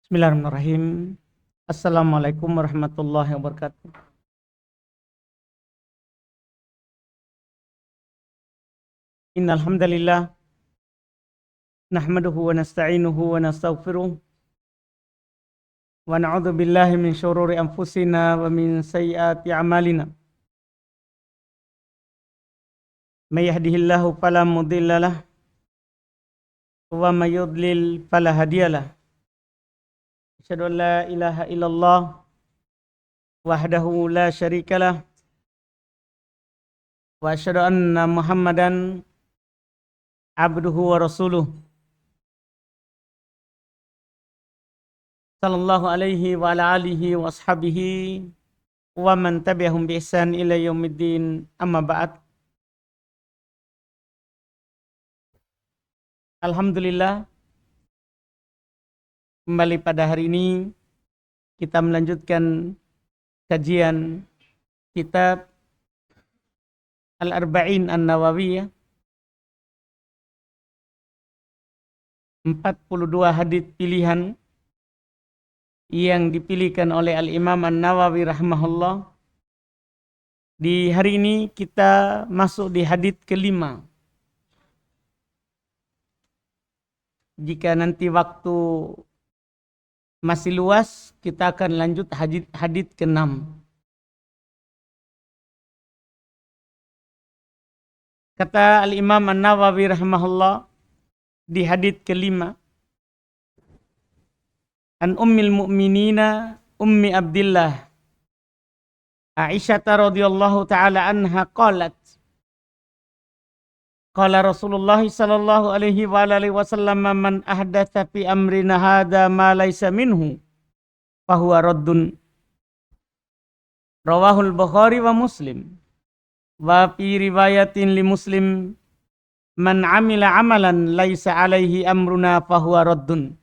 Bismillahirrahmanirrahim. Assalamualaikum warahmatullahi wabarakatuh. Innal hamdalillah nahmaduhu wa nasta'inuhu wa nastaghfiruh wa na'udzu billahi min syururi anfusina wa min sayyiati a'malina. May yahdihillahu fala mudhillalah wa may yudlil fala hadiyalah. Asyhadu an la ilaha illallah wahdahu la syarikalah wa asyhadu anna Muhammadan abduhu wa rasuluh sallallahu alaihi wa ala alihi wa ashabihi wa man tabi'ahum bi ihsan ila yaumiddin, amma ba'd. Alhamdulillah, kembali pada hari ini kita melanjutkan kajian kitab Al-Arba'in An-Nawawiyah, 42 hadits pilihan yang dipilihkan oleh Al-Imam An-Nawawi rahimahullah. Di hari ini kita masuk di hadits kelima. Jika nanti waktu masih luas, kita akan lanjut hadits ke-6. Kata Al-Imam An-Nawawi rahimahullah di hadits kelima, an ummil mu'minina ummi Abdillah Aisyah radhiyallahu ta'ala anha qalat, qala Rasulullah sallallahu alaihi wa alihi wasallam, man ahdatsa fi amrina hadza ma laysa minhu fahuwa raddun. Rawahul Bukhari wa Muslim. Wa fi riwayatin li Muslim, man amila amalan laysa alaihi amruna fahuwa raddun.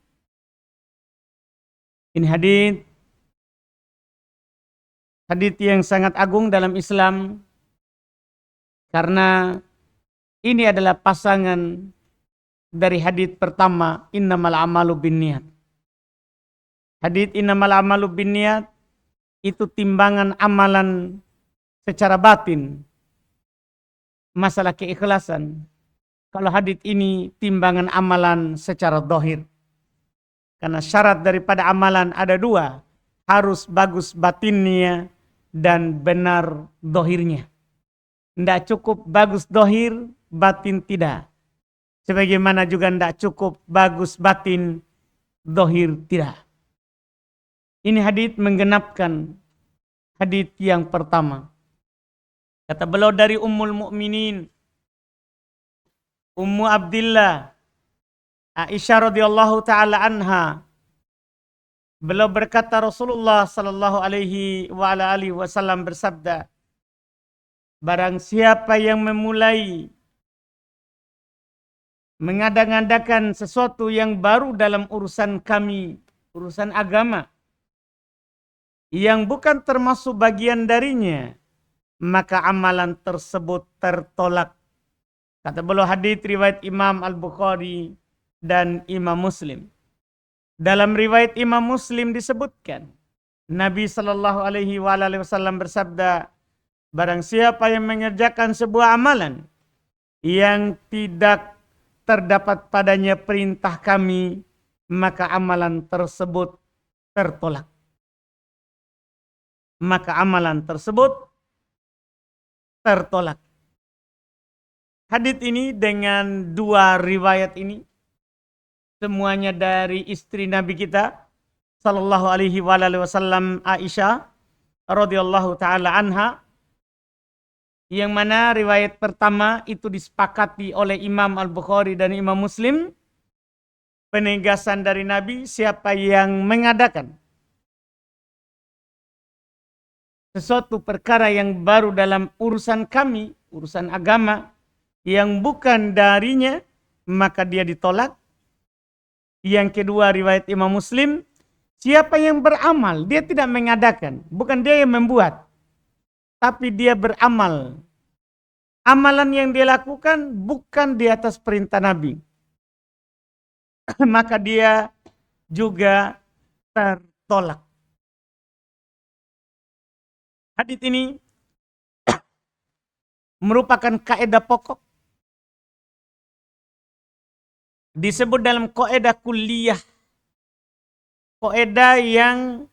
Ini hadits yang sangat agung dalam Islam, karena ini adalah pasangan dari hadits pertama, innamal amalu binniyat. Hadits innamal amalu binniyat itu timbangan amalan secara batin, masalah keikhlasan. Kalau hadits ini timbangan amalan secara zahir. Karena syarat daripada amalan ada dua, harus bagus batinnya dan benar zahirnya. Tidak cukup bagus zahir, batin tidak. Sebagaimana juga tidak cukup bagus batin, zahir tidak. Ini hadits menggenapkan hadits yang pertama. Kata beliau dari Ummul Mukminin, Ummu Abdillah Aisyah radhiyallahu ta'ala anha. Beliau berkata, Rasulullah sallallahu alaihi wa ala alihi wasallam bersabda, barang siapa yang memulai mengada-ngadakan sesuatu yang baru dalam urusan kami, urusan agama, yang bukan termasuk bagian darinya, maka amalan tersebut tertolak. Kata beliau, hadits riwayat Imam Al-Bukhari dan Imam Muslim. Dalam riwayat Imam Muslim disebutkan, Nabi sallallahu alaihi wasallam bersabda, barang siapa yang mengerjakan sebuah amalan yang tidak terdapat padanya perintah kami, maka amalan tersebut tertolak. Maka amalan tersebut tertolak. Hadits ini dengan dua riwayat ini, semuanya dari istri Nabi kita sallallahu alaihi wasallam, Aisyah radhiyallahu taala anha, yang mana riwayat pertama itu disepakati oleh Imam Al-Bukhari dan Imam Muslim, penegasan dari Nabi, siapa yang mengadakan sesuatu perkara yang baru dalam urusan kami, urusan agama, yang bukan darinya, maka dia ditolak. Yang kedua riwayat Imam Muslim, siapa yang beramal, dia tidak mengadakan, bukan dia yang membuat, tapi dia beramal. Amalan yang dia lakukan bukan di atas perintah Nabi, maka dia juga tertolak. Hadits ini merupakan kaidah pokok disebut dalam kaidah kulliyah, kaidah yang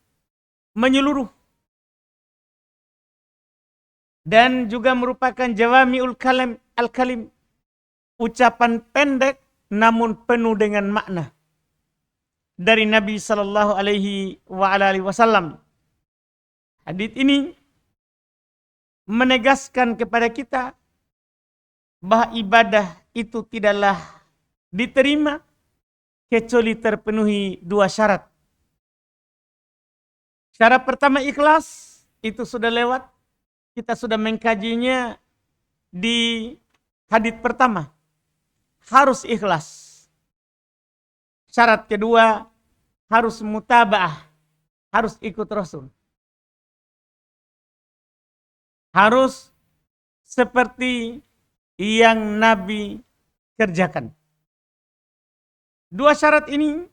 menyeluruh dan juga merupakan jawami'ul kalim, ucapan pendek namun penuh dengan makna dari Nabi sallallahu alaihi wasallam. Hadits ini menegaskan kepada kita bahwa ibadah itu tidaklah diterima kecuali terpenuhi dua syarat. Syarat pertama ikhlas, itu sudah lewat. Kita sudah mengkajinya di hadits pertama. Harus ikhlas. Syarat kedua, harus mutaba'ah. Harus ikut Rasul. Harus seperti yang Nabi kerjakan. Dua syarat ini,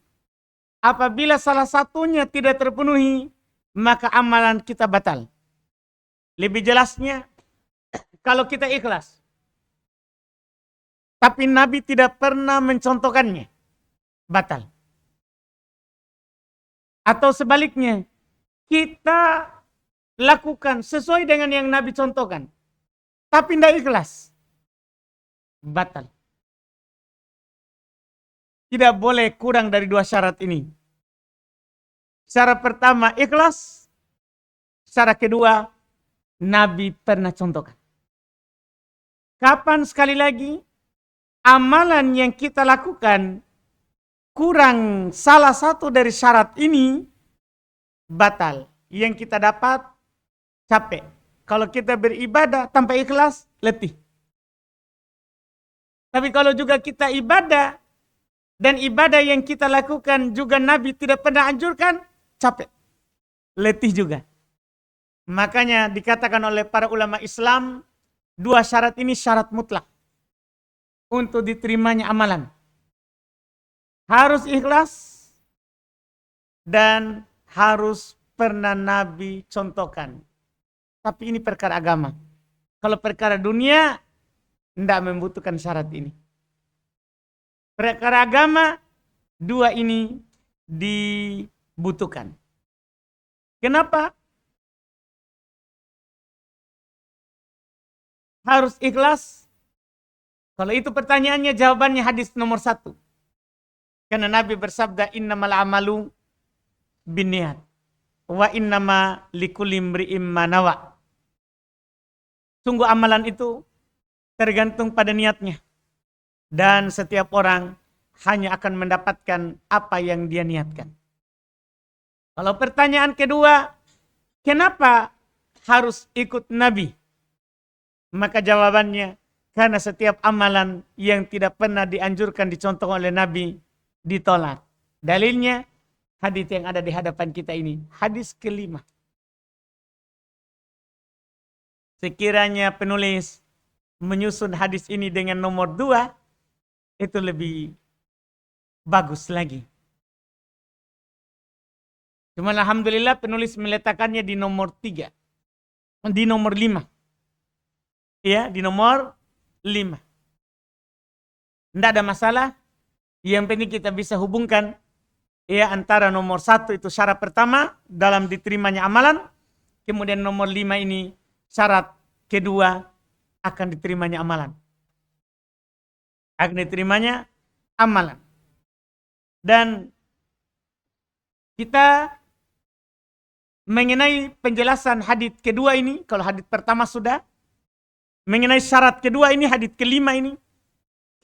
apabila salah satunya tidak terpenuhi, maka amalan kita batal. Lebih jelasnya, kalau kita ikhlas, tapi Nabi tidak pernah mencontohkannya, batal. Atau sebaliknya, kita lakukan sesuai dengan yang Nabi contohkan, tapi tidak ikhlas, batal. Tidak boleh kurang dari dua syarat ini. Syarat pertama ikhlas, syarat kedua Nabi pernah contohkan. Kapan sekali lagi amalan yang kita lakukan kurang salah satu dari syarat ini, batal. Yang kita dapat capek. Kalau kita beribadah tanpa ikhlas, letih. Tapi kalau juga kita ibadah dan ibadah yang kita lakukan juga Nabi tidak pernah anjurkan, capek, letih juga. Makanya dikatakan oleh para ulama Islam, dua syarat ini syarat mutlak untuk diterimanya amalan. Harus ikhlas dan harus pernah Nabi contohkan. Tapi ini perkara agama. Kalau perkara dunia, tidak membutuhkan syarat ini. Perkara agama, dua ini dibutuhkan. Kenapa? Harus ikhlas. Kalau itu pertanyaannya, jawabannya hadis nomor 1. Karena Nabi bersabda, innamal amalu binniyat wa innama likulli imri'in ma nawa. Sungguh amalan itu tergantung pada niatnya. Dan setiap orang hanya akan mendapatkan apa yang dia niatkan. Kalau pertanyaan kedua, kenapa harus ikut Nabi? Maka jawabannya, karena setiap amalan yang tidak pernah dianjurkan, dicontoh oleh Nabi, ditolak. Dalilnya, hadis yang ada di hadapan kita ini. Hadis kelima. Sekiranya penulis menyusun hadis ini dengan nomor 2, itu lebih bagus lagi. Cuma alhamdulillah penulis meletakkannya di nomor 3. Di nomor 5. Ya, di nomor 5. Tidak ada masalah. Yang penting kita bisa hubungkan ya antara nomor 1 itu syarat pertama dalam diterimanya amalan. Kemudian nomor 5 ini syarat kedua akan diterimanya amalan. Akan diterimanya amalan. Dan kita mengenai penjelasan hadis kedua ini, kalau hadis pertama sudah, mengenai syarat kedua ini, hadis kelima ini,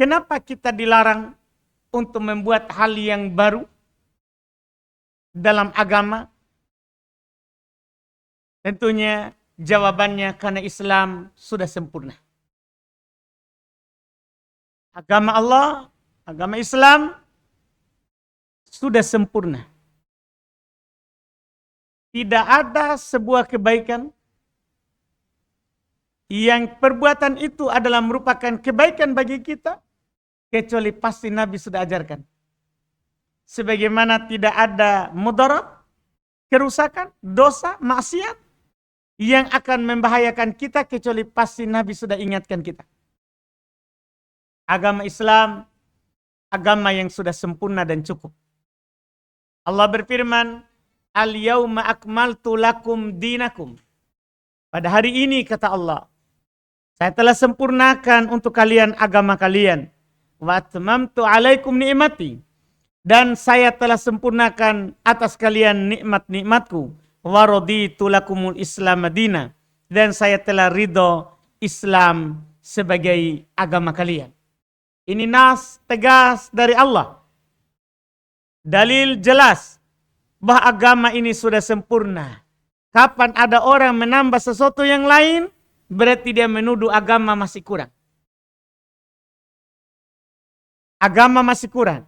kenapa kita dilarang untuk membuat hal yang baru dalam agama? Tentunya jawabannya karena Islam sudah sempurna. Agama Allah, agama Islam sudah sempurna. Tidak ada sebuah kebaikan yang perbuatan itu adalah merupakan kebaikan bagi kita, kecuali pasti Nabi sudah ajarkan. sebagaimana tidak ada mudarat, kerusakan, dosa, maksiat yang akan membahayakan kita kecuali pasti Nabi sudah ingatkan kita. Agama Islam, agama yang sudah sempurna dan cukup. Allah berfirman, Al-yawma akmaltu lakum dinakum. Pada hari ini kata Allah, saya telah sempurnakan untuk kalian agama kalian. Wa atmamtu alaikum ni'mati. Dan saya telah sempurnakan atas kalian nikmat-nikmatku. Wa raditu lakumul Islam madina. Dan saya telah ridho Islam sebagai agama kalian. Ini nas tegas dari Allah. Dalil jelas bahwa agama ini sudah sempurna. Kapan ada orang menambah sesuatu yang lain, berarti dia menuduh agama masih kurang. Agama masih kurang.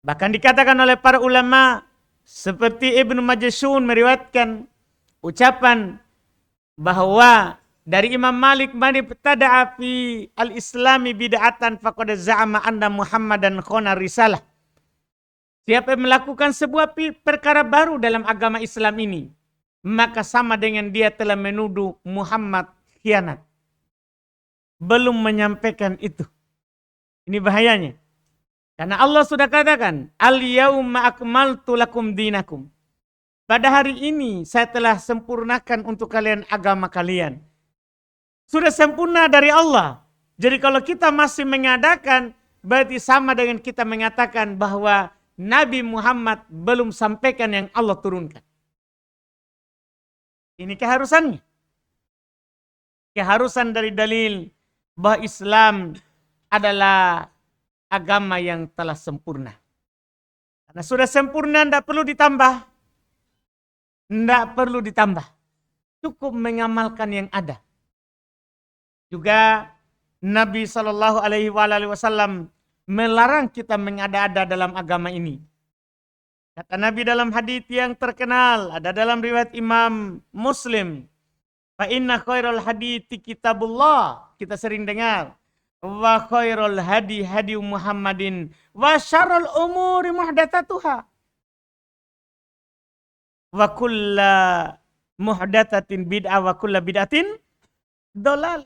Bahkan dikatakan oleh para ulama, seperti Ibnu Majashun meriwayatkan ucapan bahwa dari Imam Malik, man ibtada'a fi al-islami bid'atan faqad za'ama anna Muhammadan khana risalah. Siapa yang melakukan sebuah perkara baru dalam agama Islam ini, maka sama dengan dia telah menuduh Muhammad khianat. Belum menyampaikan itu. Ini bahayanya. Karena Allah sudah katakan, Al-yawma akmaltu lakum dinakum. Pada hari ini saya telah sempurnakan untuk kalian agama kalian. Sudah sempurna dari Allah. Jadi kalau kita masih mengadakan, berarti sama dengan kita mengatakan bahwa Nabi Muhammad belum sampaikan yang Allah turunkan. Ini keharusannya. Keharusan dari dalil bahwa Islam adalah agama yang telah sempurna. Karena sudah sempurna, tidak perlu ditambah. Tidak perlu ditambah. Cukup mengamalkan yang ada. Juga Nabi SAW melarang kita mengada-ada dalam agama ini. Kata Nabi dalam hadits yang terkenal, ada dalam riwayat Imam Muslim, fa inna khairal hadithi kitabullah, kita sering dengar, wa khairul hadi hadi Muhammadin wa syarrul umuri muhdatsatuha wa kullu muhdatsatin bid'ah wa kullu bid'atin dhalal.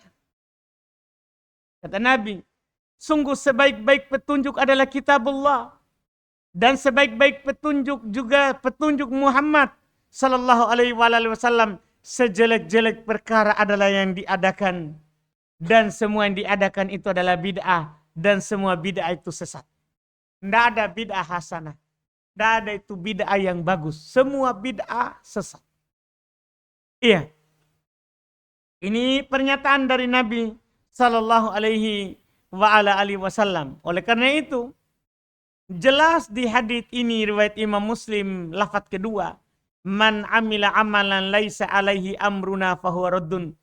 Kata Nabi, sungguh sebaik-baik petunjuk adalah kitabullah. Dan sebaik-baik petunjuk juga petunjuk Muhammad sallallahu alaihi wasallam. Sejelek-jelek perkara adalah yang diadakan. Dan semua yang diadakan itu adalah bid'ah. Dan semua bid'ah itu sesat. Tidak ada bid'ah hasanah. Tidak ada itu bid'ah yang bagus. Semua bid'ah sesat. Iya. Ini pernyataan dari Nabi sallallahu alaihi wasallam. Oleh karena itu, jelas di hadits ini riwayat Imam Muslim lafaz kedua, man amila amalan laisa alaihi amruna fahuwa raddun.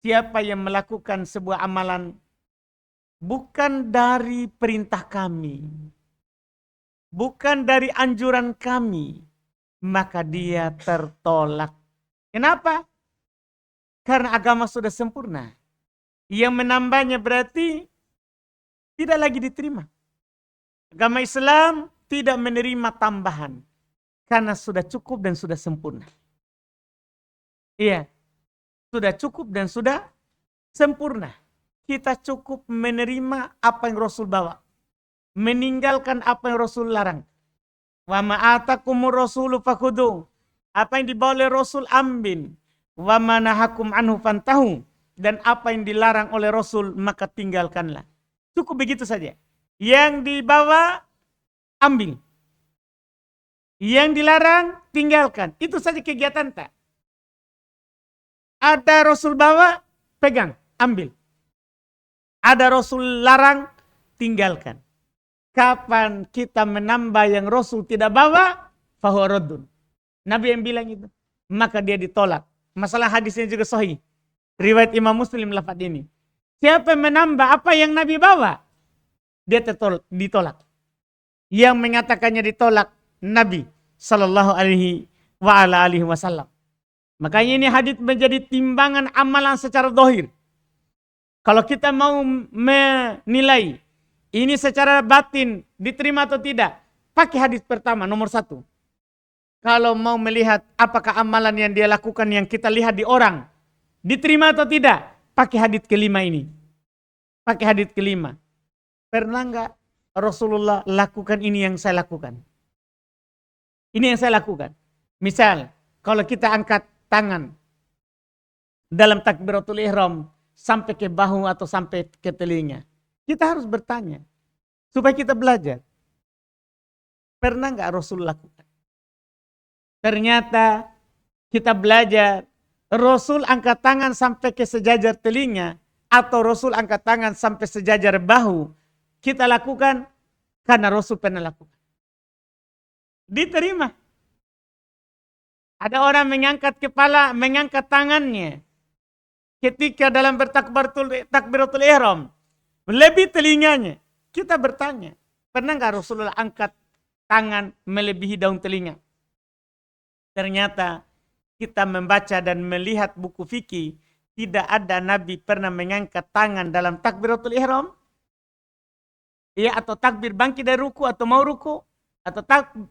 Siapa yang melakukan sebuah amalan bukan dari perintah kami, bukan dari anjuran kami, maka dia tertolak. Kenapa? Karena agama sudah sempurna. Yang menambahnya berarti tidak lagi diterima. Agama Islam tidak menerima tambahan. Karena sudah cukup dan sudah sempurna. Iya. Sudah cukup dan sudah sempurna. Kita cukup menerima apa yang Rasul bawa. Meninggalkan apa yang Rasul larang. Wa ma'atakumur rasulu fakhudu. Apa yang dibawa oleh Rasul ambil. Wa manahakum anhu fantahu. Dan apa yang dilarang oleh Rasul maka tinggalkanlah. Cukup begitu saja. Yang dibawa ambil. Yang dilarang tinggalkan. Itu saja kegiatan tak. Ada Rasul bawa, pegang, ambil. Ada Rasul larang, tinggalkan. Kapan kita menambah yang Rasul tidak bawa, fahuwa raddun. Nabi yang bilang itu. Maka dia ditolak. Masalah hadisnya juga sahih. Riwayat Imam Muslim lafaz ini. Siapa yang menambah apa yang Nabi bawa, dia ditolak. Yang mengatakannya ditolak Nabi sallallahu alaihi wasallam. Makanya ini hadits menjadi timbangan amalan secara zahir. Kalau kita mau menilai ini secara batin diterima atau tidak, pakai hadis pertama nomor 1. Kalau mau melihat apakah amalan yang dia lakukan yang kita lihat di orang diterima atau tidak, pakai hadis kelima ini. Pakai hadis kelima. Pernah enggak Rasulullah lakukan ini yang saya lakukan? Ini yang saya lakukan. Misal, kalau kita angkat tangan dalam takbiratul ihram sampai ke bahu atau sampai ke telinga, kita harus bertanya supaya kita belajar. Pernah enggak Rasul lakukan? Ternyata kita belajar Rasul angkat tangan sampai ke sejajar telinga atau Rasul angkat tangan sampai sejajar bahu. Kita lakukan karena Rasul pernah lakukan. Diterima. Ada orang mengangkat kepala, mengangkat tangannya ketika dalam takbiratul ihram. Melebihi telinganya. Kita bertanya, pernah enggak Rasulullah angkat tangan melebihi daun telinga? Ternyata kita membaca dan melihat buku fikih, tidak ada Nabi pernah mengangkat tangan dalam takbiratul ihram. Ya, atau takbir bangkit dari ruku atau mau ruku, atau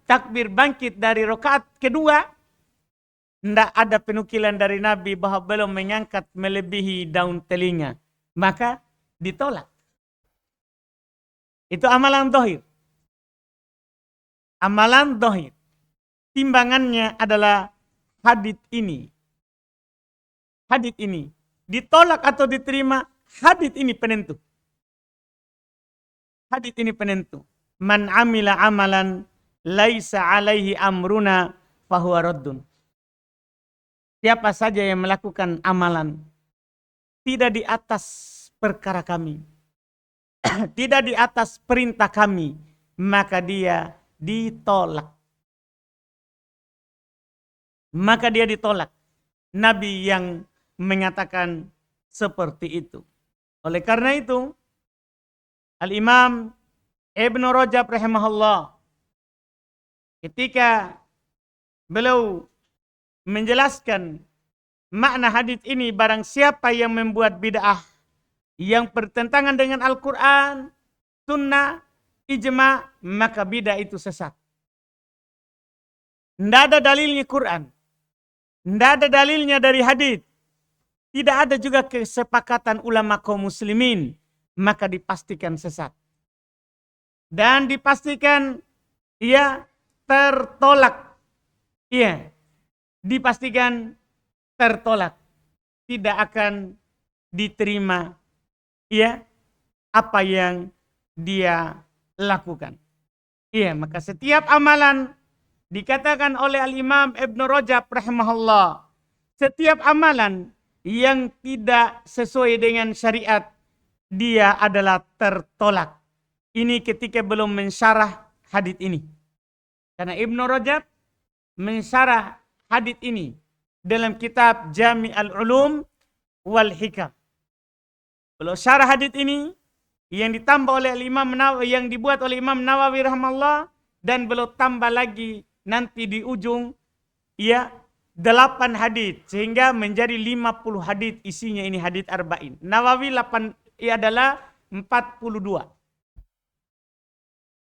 takbir bangkit dari rakaat kedua. Tidak ada penukilan dari Nabi bahwa belum mengangkat melebihi daun telinga. Maka ditolak. Itu amalan dohir. Amalan dohir. Timbangannya adalah hadits ini. Hadits ini. Ditolak atau diterima, hadits ini penentu. Hadits ini penentu. Man amila amalan laisa alaihi amruna fahuwa raddun. Siapa saja yang melakukan amalan tidak di atas perkara kami, tidak di atas perintah kami, maka dia ditolak. Maka dia ditolak. Nabi yang mengatakan seperti itu. Oleh karena itu, Al-Imam Ibnu Rajab rahimahullah ketika beliau menjelaskan makna hadis ini, barang siapa yang membuat bid'ah yang bertentangan dengan Al-Quran, sunnah, ijma, maka bid'ah itu sesat. Tidak ada dalilnya Quran, tidak ada dalilnya dari hadis, tidak ada juga kesepakatan ulama kaum muslimin, maka dipastikan sesat. Dan dipastikan ia tertolak. Iya, dipastikan tertolak. Tidak akan diterima ya apa yang dia lakukan. Iya, maka setiap amalan dikatakan oleh Al-Imam Ibnu Rajab rahimahullah, setiap amalan yang tidak sesuai dengan syariat, dia adalah tertolak. Ini ketika belum mensyarah hadits ini. Karena Ibnu Rajab mensyarah hadits ini dalam kitab Jami' al-Ulum wal Hikam. Belum syarah hadits ini yang ditambah oleh Imam Nawawi, yang dibuat oleh Imam Nawawi rahimahullah, dan belum tambah lagi nanti di ujung ya 8 hadits sehingga menjadi 50 hadits isinya ini hadits arba'in. Nawawi 8 adalah 42.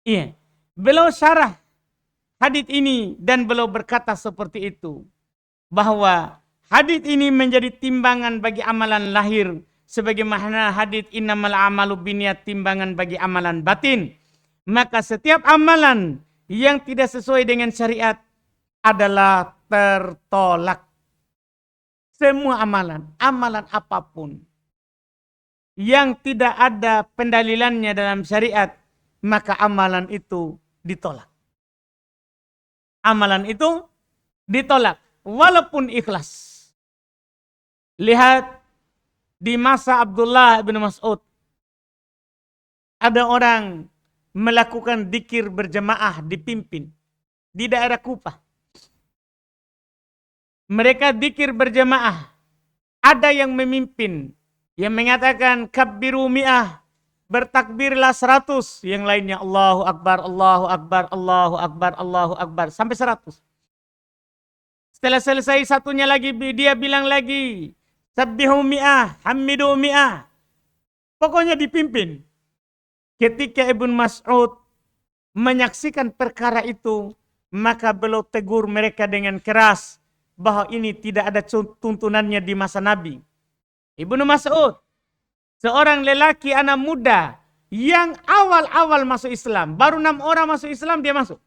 Iya. Beliau syarah hadits ini dan beliau berkata seperti itu, bahwa hadits ini menjadi timbangan bagi amalan lahir sebagaimana hadits innamal a'malu binniyat timbangan bagi amalan batin. Maka setiap amalan yang tidak sesuai dengan syariat adalah tertolak. Semua amalan, amalan apapun yang tidak ada pendalilannya dalam syariat, maka amalan itu ditolak. Amalan itu ditolak walaupun ikhlas. Lihat di masa Abdullah bin Mas'ud, ada orang melakukan dzikir berjamaah dipimpin di daerah Kufah. Mereka dzikir berjamaah. Ada yang memimpin, yang mengatakan kabbiru mi'ah, bertakbirlah 100, yang lainnya Allahu Akbar, Allahu Akbar, Allahu Akbar, Allahu Akbar, sampai 100. Setelah selesai satunya lagi, dia bilang lagi, sabbihu mi'ah, hamidu mi'ah. Pokoknya dipimpin. Ketika Ibnu Mas'ud menyaksikan perkara itu, maka beliau tegur mereka dengan keras bahwa ini tidak ada tuntunannya di masa Nabi. Ibnu Mas'ud, seorang lelaki anak muda yang awal-awal masuk Islam, baru 6 orang masuk Islam dia masuk.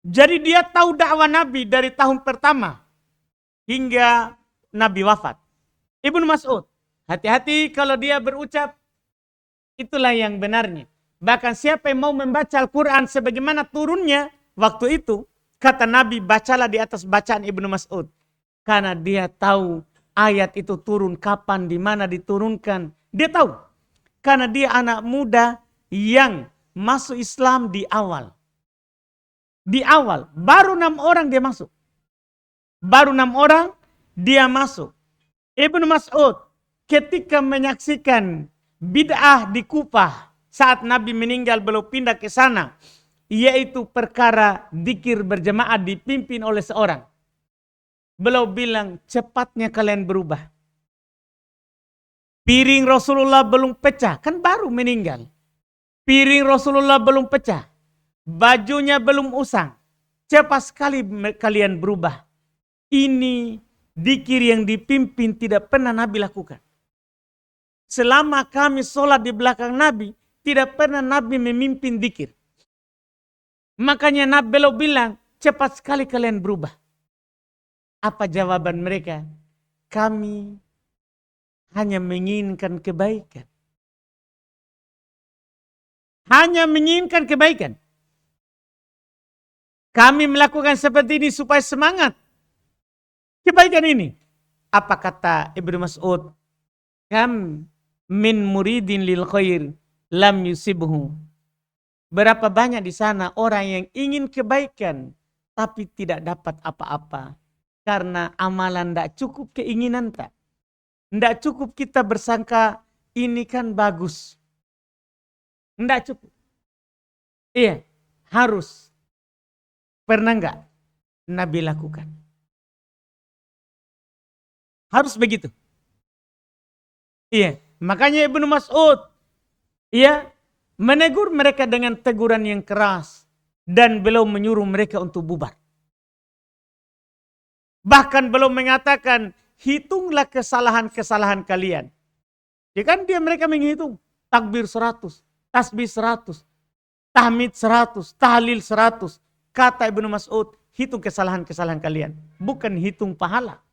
Jadi dia tahu dakwah Nabi dari tahun pertama hingga Nabi wafat. Ibnu Mas'ud, hati-hati kalau dia berucap itulah yang benarnya. Bahkan siapa yang mau membaca Al-Quran sebagaimana turunnya waktu itu, kata Nabi, bacalah di atas bacaan Ibnu Mas'ud. Karena dia tahu ayat itu turun kapan, di mana diturunkan. Dia tahu. Karena dia anak muda yang masuk Islam di awal. Di awal. Baru 6 orang dia masuk. Baru 6 orang dia masuk. Ibnu Mas'ud ketika menyaksikan bid'ah di Kufah saat Nabi meninggal beliau pindah ke sana, yaitu perkara dzikir berjamaah dipimpin oleh seorang. Beliau bilang, cepatnya kalian berubah. Piring Rasulullah belum pecah, kan baru meninggal. Piring Rasulullah belum pecah, bajunya belum usang. Cepat sekali kalian berubah. Ini dzikir yang dipimpin tidak pernah Nabi lakukan. Selama kami sholat di belakang Nabi, tidak pernah Nabi memimpin dzikir. Makanya Nabi beliau bilang, cepat sekali kalian berubah. Apa jawaban mereka? Kami hanya menginginkan kebaikan. Hanya menginginkan kebaikan. Kami melakukan seperti ini supaya semangat kebaikan ini. Apa kata Ibnu Mas'ud? Kam min muridin lil khair lam yusibhu. Berapa banyak di sana orang yang ingin kebaikan tapi tidak dapat apa-apa. Karena amalan tidak cukup, keinginan tak. Tidak cukup kita bersangka ini kan bagus. Tidak cukup. Iya, harus. Pernah enggak Nabi lakukan? Harus begitu. Iya, makanya Ibnu Mas'ud menegur mereka dengan teguran yang keras dan beliau menyuruh mereka untuk bubar. Bahkan beliau mengatakan, hitunglah kesalahan-kesalahan kalian. Ya kan mereka menghitung takbir 100, tasbih 100, tahmid 100, tahlil 100. Kata Ibnu Mas'ud, hitung kesalahan-kesalahan kalian, bukan hitung pahala.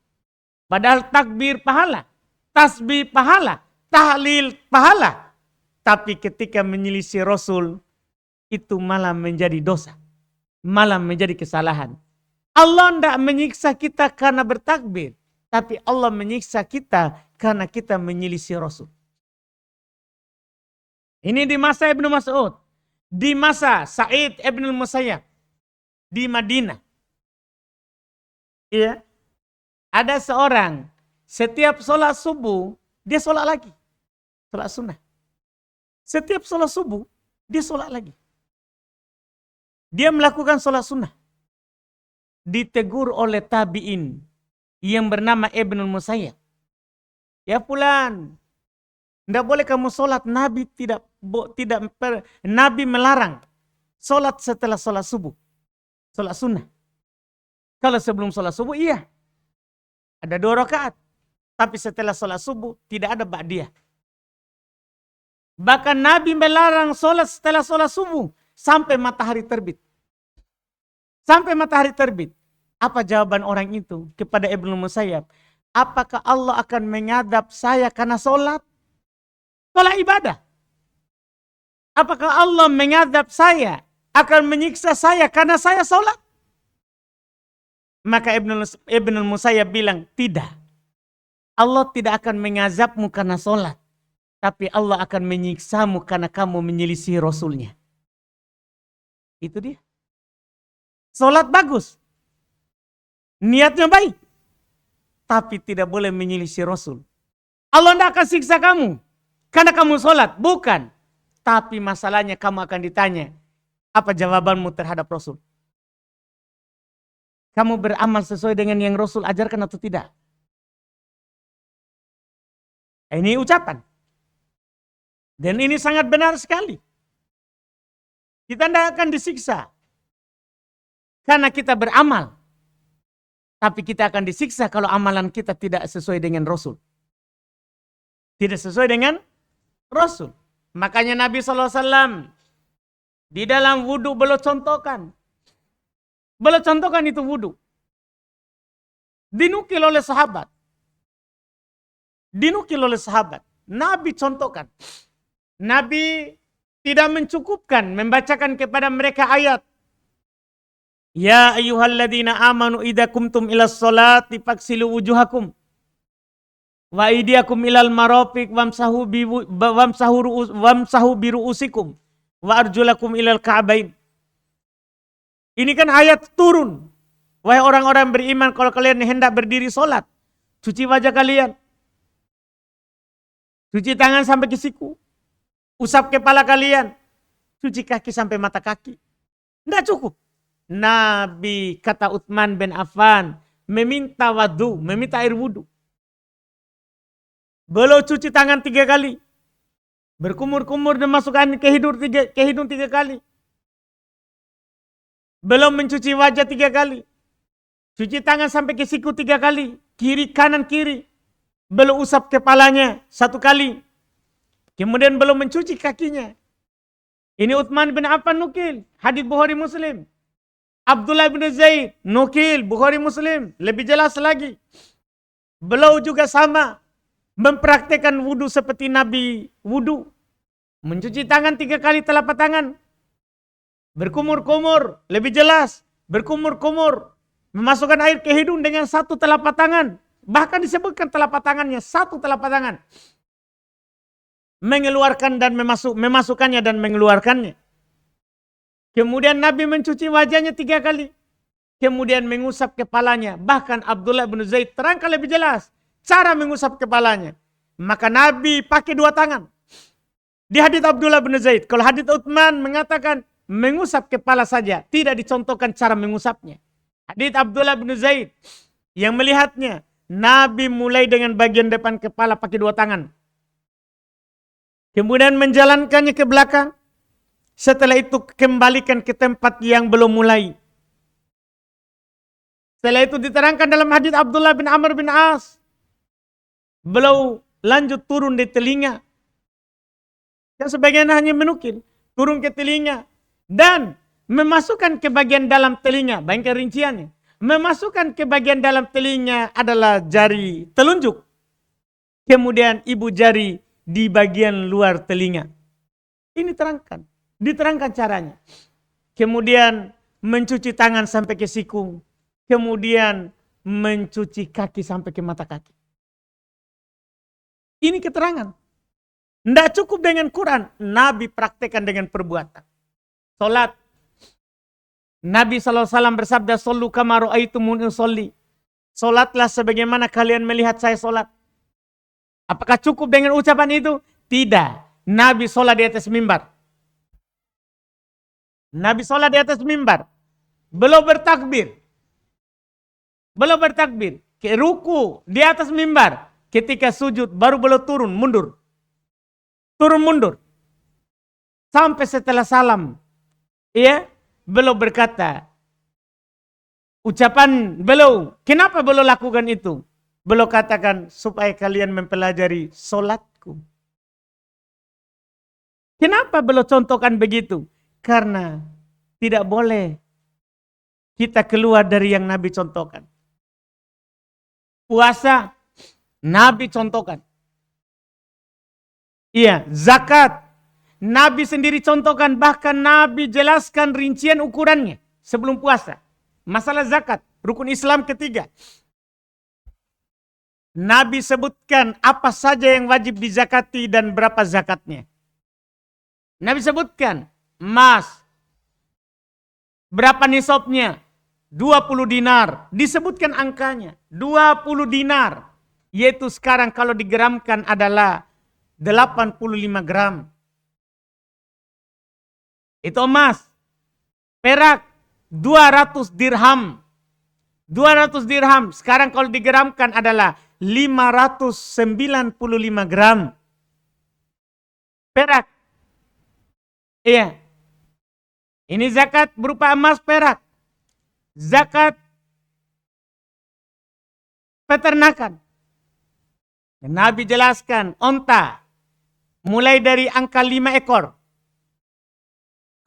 Padahal takbir pahala, tasbih pahala, tahlil pahala. Tapi ketika menyelisih Rasul, itu malah menjadi dosa. Malah menjadi kesalahan. Allah tidak menyiksa kita karena bertakbir. Tapi Allah menyiksa kita karena kita menyelisih Rasul. Ini di masa Ibnu Mas'ud. Di masa Sa'id Ibn Musayyab. Di Madinah. Iya. Ada seorang, setiap sholat subuh, dia sholat lagi. Sholat sunnah. Setiap sholat subuh, dia sholat lagi. Dia melakukan sholat sunnah. Ditegur oleh tabi'in yang bernama Ibnul Musayyab. Ya fulan, tidak boleh kamu sholat. Nabi melarang sholat setelah sholat subuh. Sholat sunnah. Kalau sebelum sholat subuh, iya. Ada 2 rakaat. Tapi setelah sholat subuh, tidak ada ba'diyah. Bahkan Nabi melarang sholat setelah sholat subuh. Sampai matahari terbit. Sampai matahari terbit. Apa jawaban orang itu kepada Ibnu Musayyab? Apakah Allah akan mengadab saya karena sholat? Sholat ibadah. Apakah Allah mengadab saya, akan menyiksa saya karena saya sholat? Maka Ibnu Musayyab bilang, tidak. Allah tidak akan mengazabmu karena sholat. Tapi Allah akan menyiksamu karena kamu menyelisih Rasulnya. Itu dia. Sholat bagus. Niatnya baik. Tapi tidak boleh menyelisih Rasul. Allah tidak akan siksa kamu karena kamu sholat. Bukan. Tapi masalahnya kamu akan ditanya, apa jawabanmu terhadap Rasul? Kamu beramal sesuai dengan yang Rasul ajarkan atau tidak? Ini ucapan. Dan ini sangat benar sekali. Kita tidak akan disiksa karena kita beramal. Tapi kita akan disiksa kalau amalan kita tidak sesuai dengan Rasul. Tidak sesuai dengan Rasul. Makanya Nabi SAW di dalam wudhu beliau contohkan. Beliau contohkan itu wudhu. Dinukil oleh sahabat. Nabi contohkan. Nabi tidak mencukupkan membacakan kepada mereka ayat. Ya ayyuhalladzina amanu idza kumtum ilas sholati faghsilu wujuhakum wa aydiyakum ilal marafiq wamsahu bi ru'usikum wa arjulakum ilal ka'bain. Ini kan ayat turun. Wahai orang-orang beriman, kalau kalian hendak berdiri sholat, cuci wajah kalian. Cuci tangan sampai ke siku. Usap kepala kalian, cuci kaki sampai mata kaki. Tidak cukup. Nabi, kata Utsman bin Affan, meminta air wudu. Beliau cuci tangan 3 kali. Berkumur-kumur dan masukkan ke hidung 3 kali. Belum mencuci wajah 3 kali. Cuci tangan sampai ke siku 3 kali. Kiri, kanan, kiri. Belum usap kepalanya 1 kali. Kemudian belum mencuci kakinya. Ini Utsman bin Affan nukil. Hadits Bukhari Muslim. Abdullah bin Zaid nukil. Bukhari Muslim. Lebih jelas lagi. Beliau juga sama. Mempraktekkan wudu seperti Nabi wudu. Mencuci tangan 3 kali telapak tangan. Berkumur-kumur. Lebih jelas. Berkumur-kumur. Memasukkan air ke hidung dengan 1 telapak tangan. Bahkan disebutkan telapak tangannya. 1 telapak tangan. Mengeluarkan dan memasukkannya dan mengeluarkannya. Kemudian Nabi mencuci wajahnya 3 kali. Kemudian mengusap kepalanya. Bahkan Abdullah bin Zaid terangkan lebih jelas cara mengusap kepalanya. Maka Nabi pakai 2 tangan. Di hadits Abdullah bin Zaid. Kalau hadits Utsman mengatakan mengusap kepala saja. Tidak dicontohkan cara mengusapnya. Hadits Abdullah bin Zaid yang melihatnya. Nabi mulai dengan bagian depan kepala pakai 2 tangan. Kemudian menjalankannya ke belakang. Setelah itu kembalikan ke tempat yang belum mulai. Setelah itu diterangkan dalam hadits Abdullah bin Amr bin As. Beliau lanjut turun di telinga. Yang sebagian hanya menukil. Turun ke telinga. Dan memasukkan ke bagian dalam telinga. Bayangkan rinciannya. Memasukkan ke bagian dalam telinga adalah jari telunjuk. Kemudian ibu jari di bagian luar telinga. Ini diterangkan caranya. Kemudian mencuci tangan sampai ke siku. Kemudian mencuci kaki sampai ke mata kaki. Ini keterangan. Tidak cukup dengan Quran. Nabi praktekkan dengan perbuatan. Salat. Nabi SAW bersabda, "Shollu kama ra'aitumuni usolli." Salatlah sebagaimana kalian melihat saya salat. Apakah cukup dengan ucapan itu? Tidak. Nabi sholat di atas mimbar. Belum bertakbir. Ke ruku di atas mimbar. Ketika sujud baru belum turun mundur. Sampai setelah salam. Iya, belum berkata. Ucapan belum. Kenapa belum lakukan itu? Beliau katakan supaya kalian mempelajari solatku. Kenapa beliau contohkan begitu? Karena tidak boleh kita keluar dari yang Nabi contohkan. Puasa, Nabi contohkan. Iya, zakat, Nabi sendiri contohkan. Bahkan Nabi jelaskan rincian ukurannya sebelum puasa. Masalah zakat, rukun Islam ketiga. Nabi sebutkan apa saja yang wajib dizakati dan berapa zakatnya. Nabi sebutkan emas. Berapa nisabnya? 20 dinar. Disebutkan angkanya. 20 dinar. Yaitu sekarang kalau digeramkan adalah 85 gram. Itu emas. Perak 200 dirham. 200 dirham. Sekarang kalau digeramkan adalah 595 gram perak. Iya. Ini zakat berupa emas perak. Zakat peternakan. Nabi jelaskan onta mulai dari angka 5 ekor.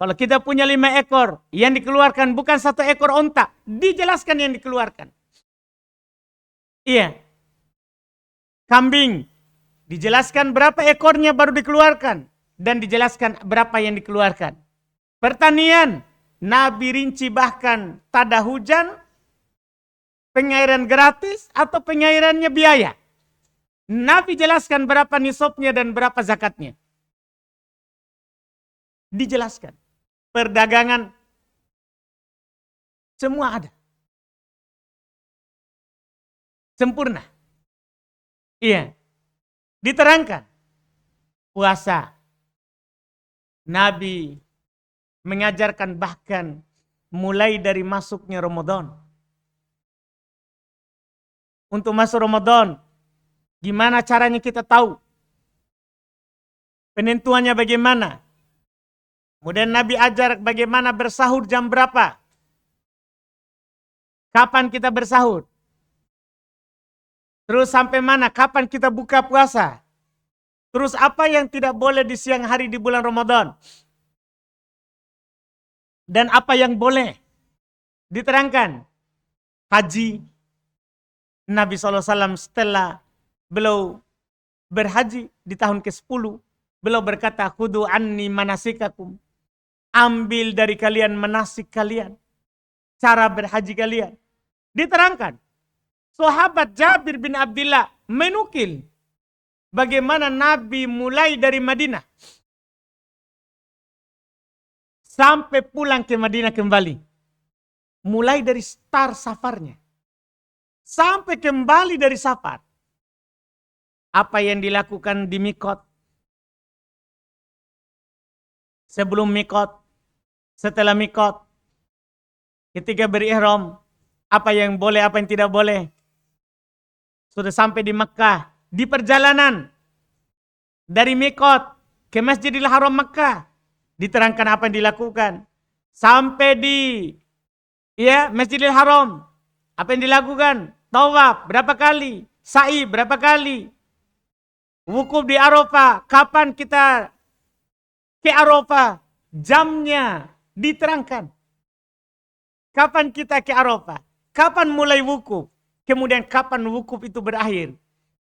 Kalau kita punya 5 ekor, yang dikeluarkan bukan 1 ekor onta. Dijelaskan yang dikeluarkan. Iya. Kambing. Dijelaskan berapa ekornya baru dikeluarkan. Dan dijelaskan berapa yang dikeluarkan. Pertanian. Nabi rinci bahkan tada hujan, pengairan gratis atau pengairannya biaya. Nabi jelaskan berapa nisabnya dan berapa zakatnya. Dijelaskan. Perdagangan. Semua ada. Sempurna. Iya. Diterangkan. Puasa. Nabi mengajarkan bahkan mulai dari masuknya Ramadan. Untuk masuk Ramadan, gimana caranya kita tahu? Penentuannya bagaimana? Kemudian Nabi ajar bagaimana bersahur jam berapa? Kapan kita bersahur? Terus sampai mana? Kapan kita buka puasa? Terus apa yang tidak boleh di siang hari di bulan Ramadan? Dan apa yang boleh? Diterangkan. Haji. Nabi SAW setelah beliau berhaji di tahun ke-10. Beliau berkata, khudu anni manasikakum. Ambil dari kalian manasik kalian. Cara berhaji kalian. Diterangkan. Sahabat Jabir bin Abdullah menukil. Bagaimana Nabi mulai dari Madinah. Sampai pulang ke Madinah kembali. Mulai dari start safarnya. Sampai kembali dari safar. Apa yang dilakukan di Mikot. Sebelum Mikot. Setelah Mikot. Ketika berihram. Apa yang boleh, apa yang tidak boleh. Sudah sampai di Mekah. Di perjalanan. Dari Mikot ke Masjidil Haram Mekah. Diterangkan apa yang dilakukan. Sampai di Masjidil Haram. Apa yang dilakukan? Tawaf berapa kali? Sa'i berapa kali? Wukuf di Arafah. Kapan kita ke Arafah? Jamnya diterangkan. Kapan kita ke Arafah? Kapan mulai wukuf? Kemudian kapan wukuf itu berakhir?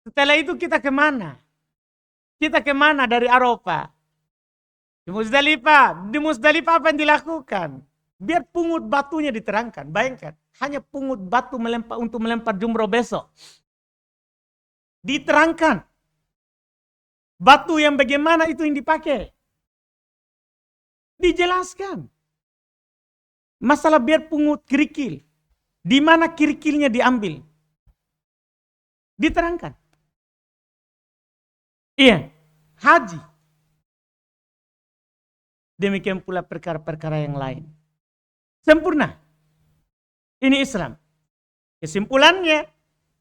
Setelah itu kita kemana? Kita kemana dari Arafah? Di Muzdalifah. Di Muzdalifah apa yang dilakukan? Biar pungut batunya diterangkan. Bayangkan. Hanya pungut batu untuk melempar jumroh besok. Diterangkan. Batu yang bagaimana itu yang dipakai. Dijelaskan. Masalah biar pungut kerikil. Di mana kerikilnya diambil. Diterangkan. Iya. Haji. Demikian pula perkara-perkara yang lain. Sempurna. Ini Islam. Kesimpulannya,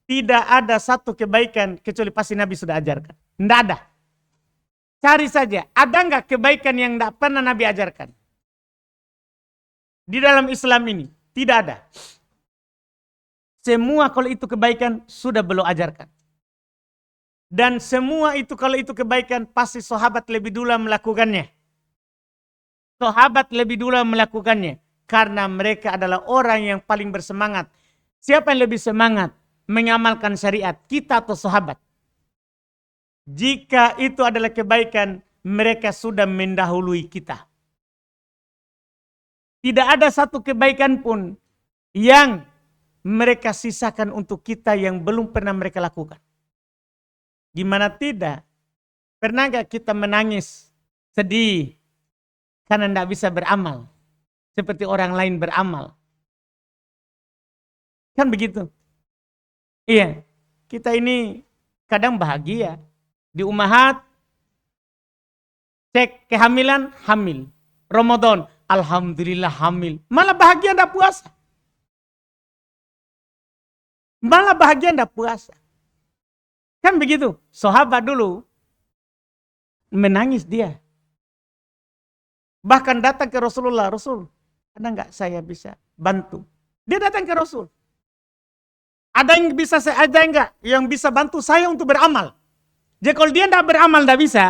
tidak ada satu kebaikan kecuali pasti Nabi sudah ajarkan. Tidak ada. Cari saja, ada enggak kebaikan yang tidak pernah Nabi ajarkan? Di dalam Islam ini, tidak ada. Semua kalau itu kebaikan, sudah beliau ajarkan. Dan semua itu kalau itu kebaikan, pasti sahabat lebih dulu melakukannya. Sahabat lebih dulu melakukannya. Karena mereka adalah orang yang paling bersemangat. Siapa yang lebih semangat mengamalkan syariat? Kita atau sahabat? Jika itu adalah kebaikan, mereka sudah mendahului kita. Tidak ada satu kebaikan pun yang mereka sisakan untuk kita yang belum pernah mereka lakukan. Gimana tidak? Pernah gak kita menangis, sedih, karena tidak bisa beramal? Seperti orang lain beramal. Kan begitu? Iya, kita ini kadang bahagia. Di Ummahat, cek kehamilan, hamil. Ramadan, alhamdulillah hamil. Malah bahagia tidak puasa. Malah bahagia tidak puasa. Kan begitu? Sahabat dulu menangis dia. Bahkan datang ke Rasulullah, Rasul, ada nggak saya bisa bantu? Dia datang ke Rasul. Ada enggak yang bisa bantu saya untuk beramal? Jadi kalau dia tidak beramal, tidak bisa,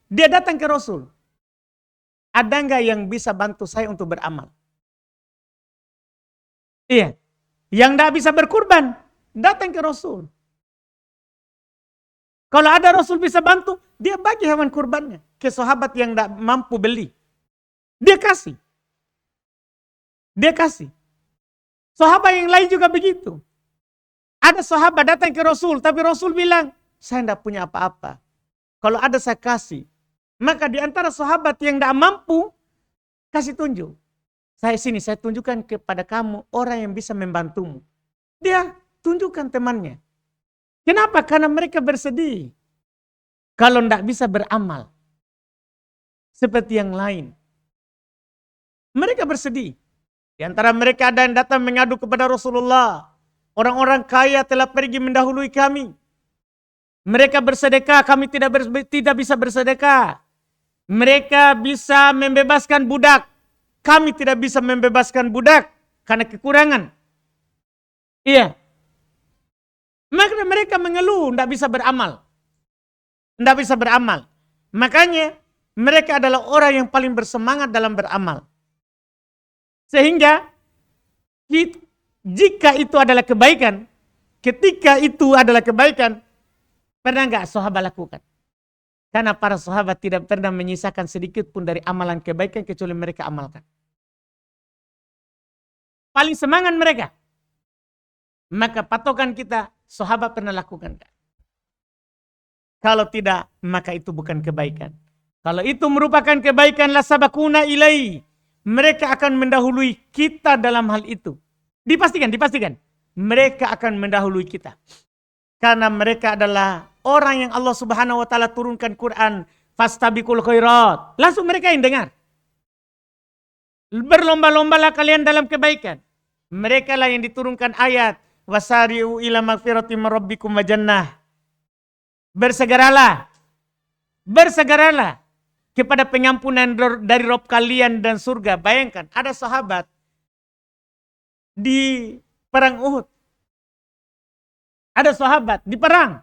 dia datang ke Rasul. Ada enggak yang bisa bantu saya untuk beramal? Iya. Yang tidak bisa berkurban, datang ke Rasul. Kalau ada Rasul bisa bantu, dia bagi hewan kurbannya ke sahabat yang tidak mampu beli. Dia kasih. Dia kasih. Sahabat yang lain juga begitu. Ada sahabat datang ke Rasul, tapi Rasul bilang, saya tidak punya apa-apa. Kalau ada saya kasih. Maka di antara sahabat yang tidak mampu, kasih tunjuk. Saya tunjukkan kepada kamu orang yang bisa membantumu. Dia tunjukkan temannya. Kenapa? Karena mereka bersedih. Kalau tidak bisa beramal. Seperti yang lain. Mereka bersedih. Di antara mereka ada yang datang mengadu kepada Rasulullah. Orang-orang kaya telah pergi mendahului kami. Mereka bersedekah, kami tidak bisa bersedekah. Mereka bisa membebaskan budak. Kami tidak bisa membebaskan budak karena kekurangan. Iya. Maka mereka mengeluh, tidak bisa beramal. Tidak bisa beramal. Makanya mereka adalah orang yang paling bersemangat dalam beramal. Sehingga jika itu adalah kebaikan, ketika itu adalah kebaikan, pernah enggak sahabat lakukan? Karena para sahabat tidak pernah menyisakan sedikit pun dari amalan kebaikan kecuali mereka amalkan. Paling semangat mereka. Maka patokan kita, sahabat pernah lakukan. Kalau tidak, maka itu bukan kebaikan. Kalau itu merupakan kebaikan, la sabakuna ilai. Mereka akan mendahului kita dalam hal itu. Dipastikan. Mereka akan mendahului kita. Karena mereka adalah orang yang Allah Subhanahu wa taala turunkan Quran, fastabiqul khairat. Langsung mereka yang dengar. Berlomba-lombalah kalian dalam kebaikan. Mereka lah yang diturunkan ayat, wasari'u ila magfiratim rabbikum wa jannah. Bersegeralah kepada pengampunan dari Rob kalian dan surga. Bayangkan, ada sahabat di perang Uhud. Ada sahabat di perang.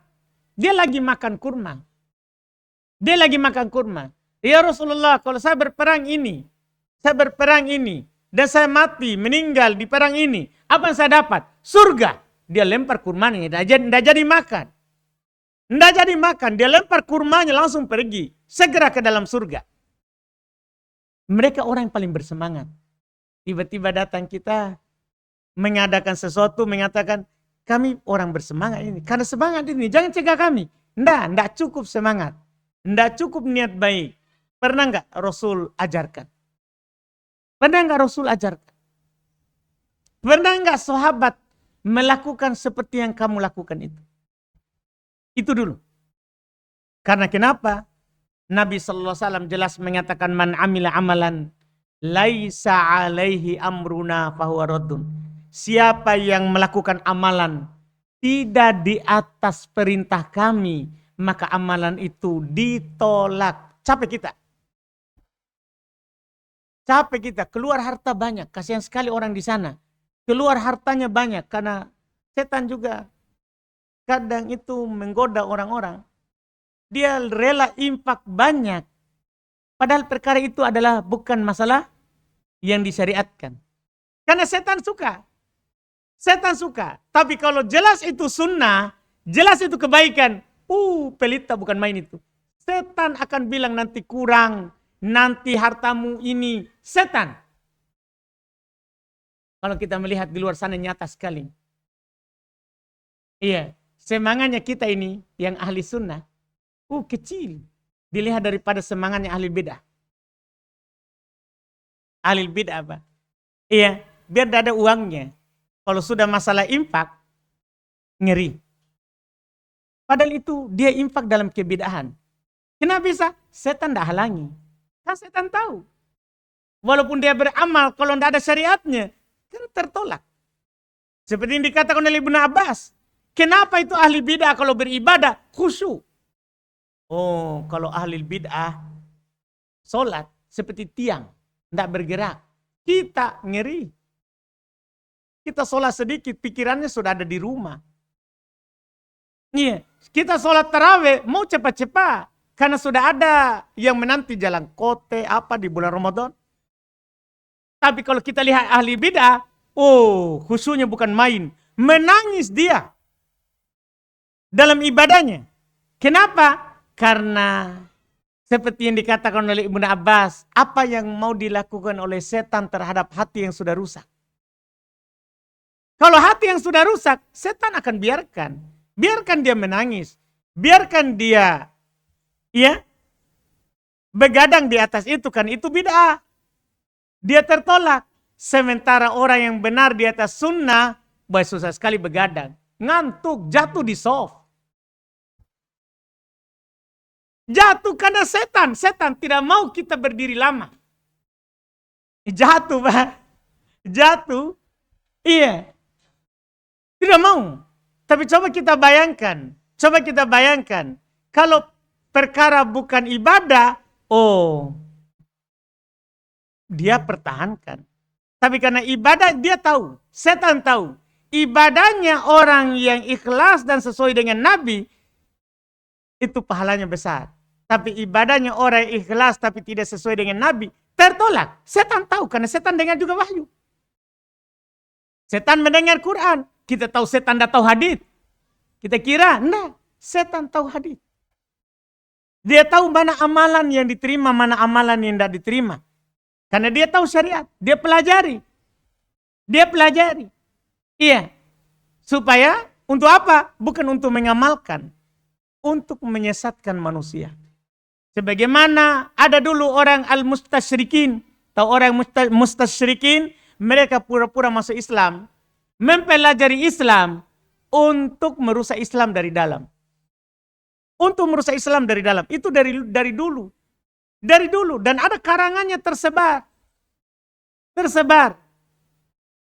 Dia lagi makan kurma. Ya Rasulullah, kalau saya berperang ini, dan saya mati, meninggal di perang ini, apa yang saya dapat? Surga. Dia lempar kurmanya, tidak jadi makan. Dia lempar kurmanya langsung pergi. Segera ke dalam surga. Mereka orang yang paling bersemangat. Tiba-tiba datang kita mengadakan sesuatu, mengatakan, kami orang bersemangat ini. Karena semangat ini, jangan cegah kami. Tidak cukup semangat. Tidak cukup niat baik. Pernah enggak Rasul ajarkan? Pernah enggak sahabat melakukan seperti yang kamu lakukan itu? Itu dulu. Karena kenapa? Nabi SAW jelas mengatakan, man amila amalan laisa alaihi amruna fahuwa raddun. Siapa yang melakukan amalan tidak di atas perintah kami, maka amalan itu ditolak. Capek kita, keluar harta banyak. Kasihan sekali orang di sana. Keluar hartanya banyak karena setan juga kadang itu menggoda orang-orang. Dia rela infak banyak. Padahal perkara itu adalah bukan masalah yang disyariatkan. Karena setan suka. Tapi kalau jelas itu sunnah, jelas itu kebaikan, pelita bukan main itu. Setan akan bilang nanti kurang, nanti hartamu ini. Setan. Kalau kita melihat di luar sana nyata sekali. Iya, semangatnya kita ini yang ahli sunnah, kecil. Dilihat daripada semangatnya ahli bid'ah. Ahli bid'ah apa? Iya, biar tidak ada uangnya. Kalau sudah masalah infak, ngeri. Padahal itu dia infak dalam kebid'ahan. Kenapa bisa? Setan tidak halangi. Kan setan tahu. Walaupun dia beramal, kalau tidak ada syariatnya, kan tertolak. Seperti yang dikatakan oleh Ibnu Abbas. Kenapa itu ahli bid'ah kalau beribadah khusyuk? Kalau ahli bid'ah sholat seperti tiang, tidak bergerak. Kita ngeri. Kita sholat sedikit, pikirannya sudah ada di rumah. Iya, kita sholat tarawih mau cepat-cepat. Karena sudah ada yang menanti jalan kote apa di bulan Ramadan. Tapi kalau kita lihat ahli bid'ah, khusyuknya bukan main. Menangis dia dalam ibadahnya. Kenapa? Karena seperti yang dikatakan oleh Ibnu Abbas, apa yang mau dilakukan oleh setan terhadap hati yang sudah rusak. Kalau hati yang sudah rusak, setan akan biarkan. Biarkan dia menangis. Biarkan dia begadang di atas itu, kan itu bid'ah. Dia tertolak. Sementara orang yang benar di atas sunnah, susah sekali begadang. Ngantuk, jatuh di soft. Jatuh karena setan. Setan tidak mau kita berdiri lama. Jatuh, Pak. Jatuh. Iya. Tidak mau. Tapi coba kita bayangkan. Kalau perkara bukan ibadah, dia pertahankan. Tapi karena ibadah, dia tahu. Setan tahu. Ibadahnya orang yang ikhlas dan sesuai dengan Nabi, itu pahalanya besar. Tapi ibadahnya orang yang ikhlas tapi tidak sesuai dengan Nabi, tertolak. Setan tahu, karena setan dengar juga wahyu. Setan mendengar Quran. Kita tahu setan tidak tahu hadis. Kita kira, enggak. Setan tahu hadis. Dia tahu mana amalan yang diterima, mana amalan yang tidak diterima. Karena dia tahu syariat. Dia pelajari. Iya. Supaya untuk apa? Bukan untuk mengamalkan. Untuk menyesatkan manusia. Sebagaimana ada dulu orang al-mustasyrikin. Tahu orang mustasyrikin? Mereka pura-pura masuk Islam. Mempelajari Islam untuk merusak Islam dari dalam. Untuk merusak Islam dari dalam. Itu dari dulu. Dari dulu. Dan ada karangannya tersebar.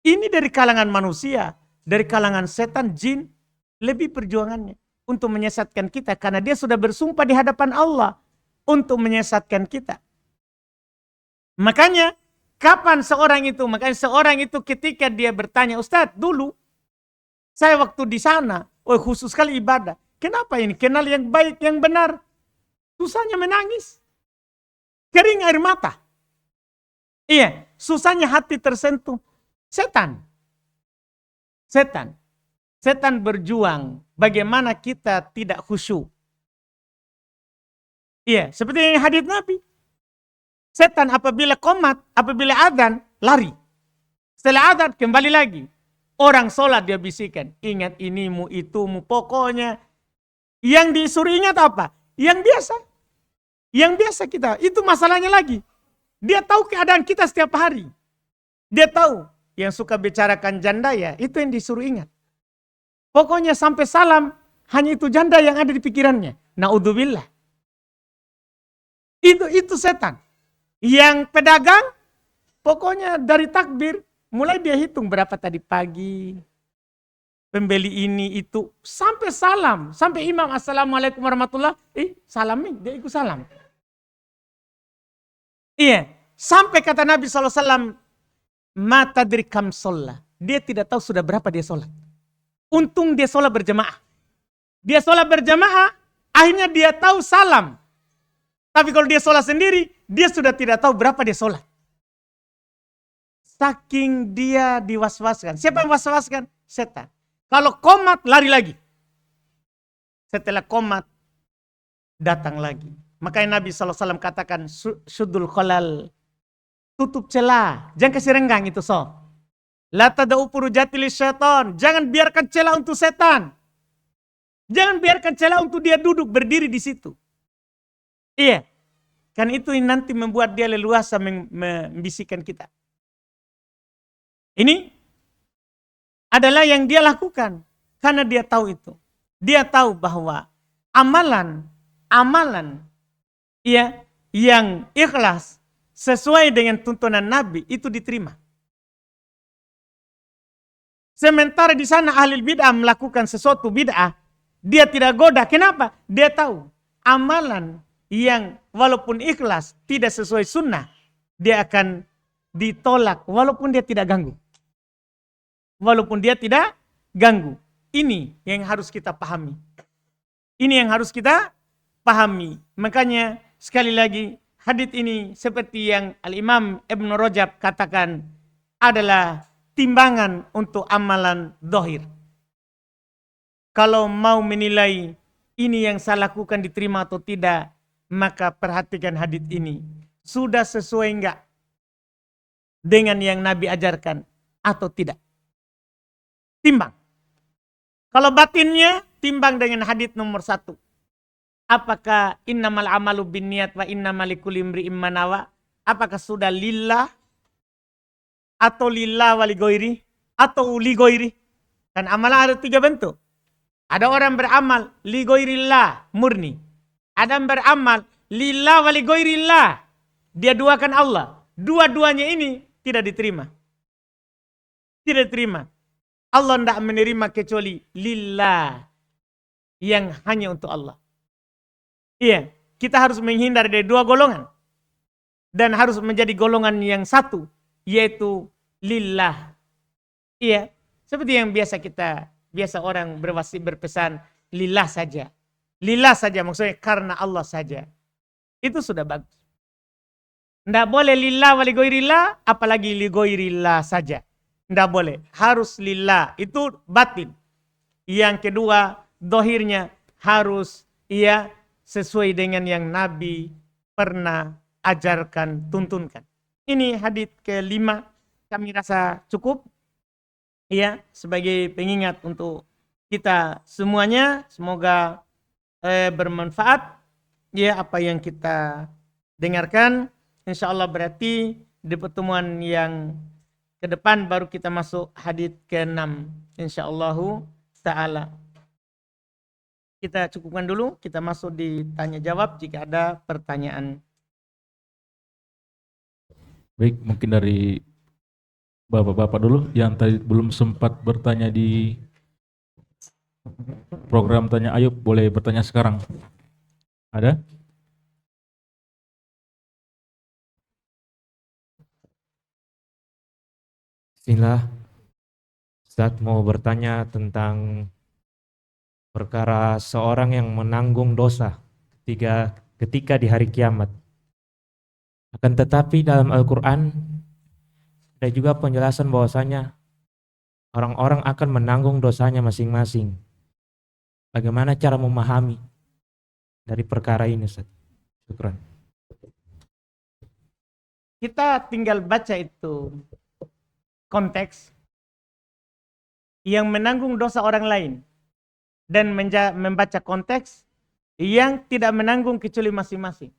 Ini dari kalangan manusia. Dari kalangan setan, jin. Lebih perjuangannya. Untuk menyesatkan kita. Karena dia sudah bersumpah di hadapan Allah. Untuk menyesatkan kita. Makanya. Kapan seorang itu? Makanya seorang itu ketika dia bertanya, Ustadz dulu. Saya waktu di sana. Khusus sekali ibadah. Kenapa ini? Kenal yang baik, yang benar. Susahnya menangis. Kering air mata. Iya, susahnya hati tersentuh. Setan berjuang. Bagaimana kita tidak khusyuk. Iya, seperti yang hadits Nabi. Setan apabila qomat, apabila adzan, lari. Setelah adzan kembali lagi. Orang sholat dia bisikan. Ingat inimu, itumu, pokoknya. Yang disuruh ingat apa? Yang biasa kita. Itu masalahnya lagi. Dia tahu keadaan kita setiap hari. Dia tahu. Yang suka bicarakan janda ya, itu yang disuruh ingat. Pokoknya sampai salam, hanya itu janda yang ada di pikirannya. Na'udzubillah. Itu setan. Yang pedagang, pokoknya dari takbir, mulai dia hitung berapa tadi pagi. Pembeli ini, itu. Sampai salam. Sampai imam, assalamualaikum warahmatullahi. Salam nih, dia ikut salam. Iya. Sampai kata Nabi SAW, ma tadri kam sholat. Dia tidak tahu sudah berapa dia sholat. Untung dia sholat berjamaah. Dia sholat berjamaah, akhirnya dia tahu salam. Tapi kalau dia sholat sendiri, dia sudah tidak tahu berapa dia sholat. Saking dia diwaswaskan. Siapa yang waswaskan? Setan. Kalau qomat, lari lagi. Setelah qomat, datang lagi. Makanya Nabi SAW katakan, syuddul khalal. Tutup celah. Jangan kasih renggang itu La tada'u furujati lisyaitan. Jangan biarkan celah untuk setan. Jangan biarkan celah untuk dia duduk, berdiri di situ. Iya. Kan itu nanti membuat dia leluasa membisikkan kita. Ini adalah yang dia lakukan. Karena dia tahu itu. Dia tahu bahwa amalan yang ikhlas sesuai dengan tuntunan Nabi itu diterima. Sementara di sana ahli bid'ah melakukan sesuatu bid'ah, dia tidak goda. Kenapa? Dia tahu amalan yang walaupun ikhlas tidak sesuai sunnah, dia akan ditolak walaupun dia tidak ganggu. Walaupun dia tidak ganggu. Ini yang harus kita pahami. Ini yang harus kita pahami. Makanya sekali lagi hadits ini seperti yang Al-Imam Ibn Rajab katakan adalah timbangan untuk amalan zahir. Kalau mau menilai ini yang saya lakukan diterima atau tidak, maka perhatikan hadits ini. Sudah sesuai enggak dengan yang Nabi ajarkan atau tidak? Timbang. Kalau batinnya, timbang dengan hadits nomor 1. Apakah innamal amalu binniyat wa innamal likulli imri'in ma nawa? Apakah sudah lillah atau lillah wa li ghairi atau li ghairi? Kan amalan ada 3 bentuk. Ada orang beramal li ghairillah murni. Ada yang beramal lillah wa li ghairillah. Dia duakan Allah. Dua-duanya ini tidak diterima. Tidak diterima. Allah tidak menerima kecuali lillah, yang hanya untuk Allah. Iya, kita harus menghindar dari 2 golongan. Dan harus menjadi golongan yang satu, yaitu lillah. Iya, seperti yang biasa orang berpesan, lillah saja. Lillah saja, maksudnya karena Allah saja. Itu sudah bagus. Tidak boleh lillah wa li ghairillah, apalagi li ghairillah saja. Tidak boleh, harus lillah, itu batin. Yang kedua, dohirnya harus sesuai dengan yang Nabi pernah ajarkan, tuntunkan. Ini hadits ke-5, kami rasa cukup sebagai pengingat untuk kita semuanya. Semoga bermanfaat apa yang kita dengarkan. Insyaallah berarti di pertemuan yang ke depan baru kita masuk hadits ke-6 insyaallah taala. Kita cukupkan dulu, kita masuk di tanya jawab jika ada pertanyaan. Baik, mungkin dari Bapak-bapak dulu yang tadi belum sempat bertanya di program Tanya Ayub, boleh bertanya sekarang. Ada? Bismillah, Ustadz mau bertanya tentang perkara seorang yang menanggung dosa ketika di hari kiamat. Akan tetapi dalam Al-Quran ada juga penjelasan bahwasanya orang-orang akan menanggung dosanya masing-masing. Bagaimana cara memahami dari perkara ini, Ustadz? Syukran. Kita tinggal baca itu konteks yang menanggung dosa orang lain dan membaca konteks yang tidak menanggung kecuali masing-masing.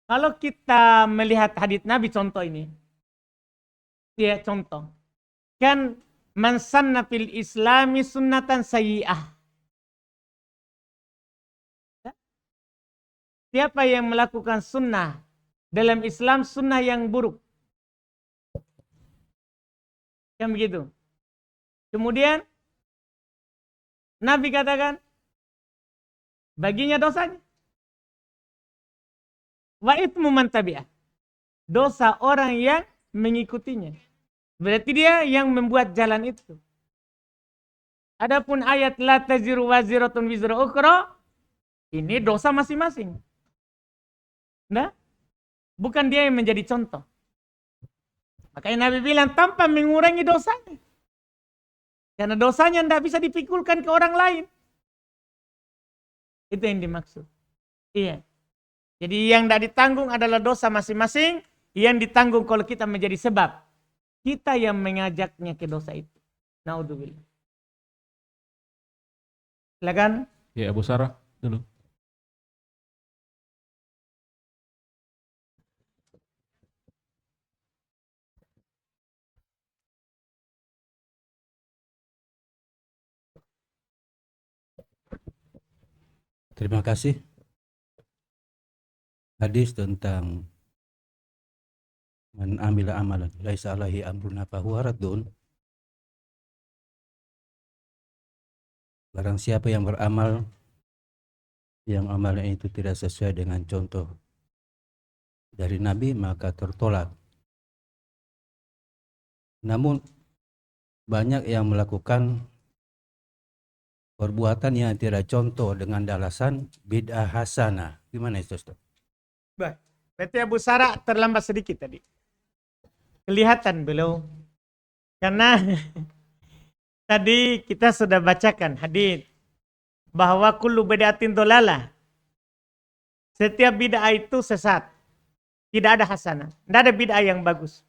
Kalau kita melihat hadits Nabi contoh ini, contoh, kan man sanna fil islami sunnatan sayyi'ah. Siapa yang melakukan sunnah dalam Islam, sunnah yang buruk. Yang begitu. Kemudian Nabi katakan baginya dosanya. Wa itsmu man tabi'ah. Dosa orang yang mengikutinya. Berarti dia yang membuat jalan itu. Adapun ayat la taziru waziratun wizra ukhra, ini dosa masing-masing. Nah, bukan dia yang menjadi contoh. Makanya Nabi bilang tanpa mengurangi dosanya. Karena dosanya tidak bisa dipikulkan ke orang lain. Itu yang dimaksud. Iya. Jadi yang tidak ditanggung adalah dosa masing-masing. Yang ditanggung kalau kita menjadi sebab. Kita yang mengajaknya ke dosa itu. Naudzubillah. Silakan. Ya, Abu Sarah dulu. Terima kasih. Hadis tentang man amila amalan laisa alaihi amruna fahuwa raddun. Barang siapa yang beramal yang amalnya itu tidak sesuai dengan contoh dari Nabi maka tertolak. Namun banyak yang melakukan perbuatan yang tidak contoh dengan alasan bid'ah hasanah. Gimana itu, Ustaz? Baik. Berarti Abu Sara terlambat sedikit tadi. Kelihatan beliau. Karena tadi kita sudah bacakan hadis bahwa kullu bid'atin dolalah. Setiap bid'ah itu sesat. Tidak ada hasanah. Tidak ada bid'ah yang bagus.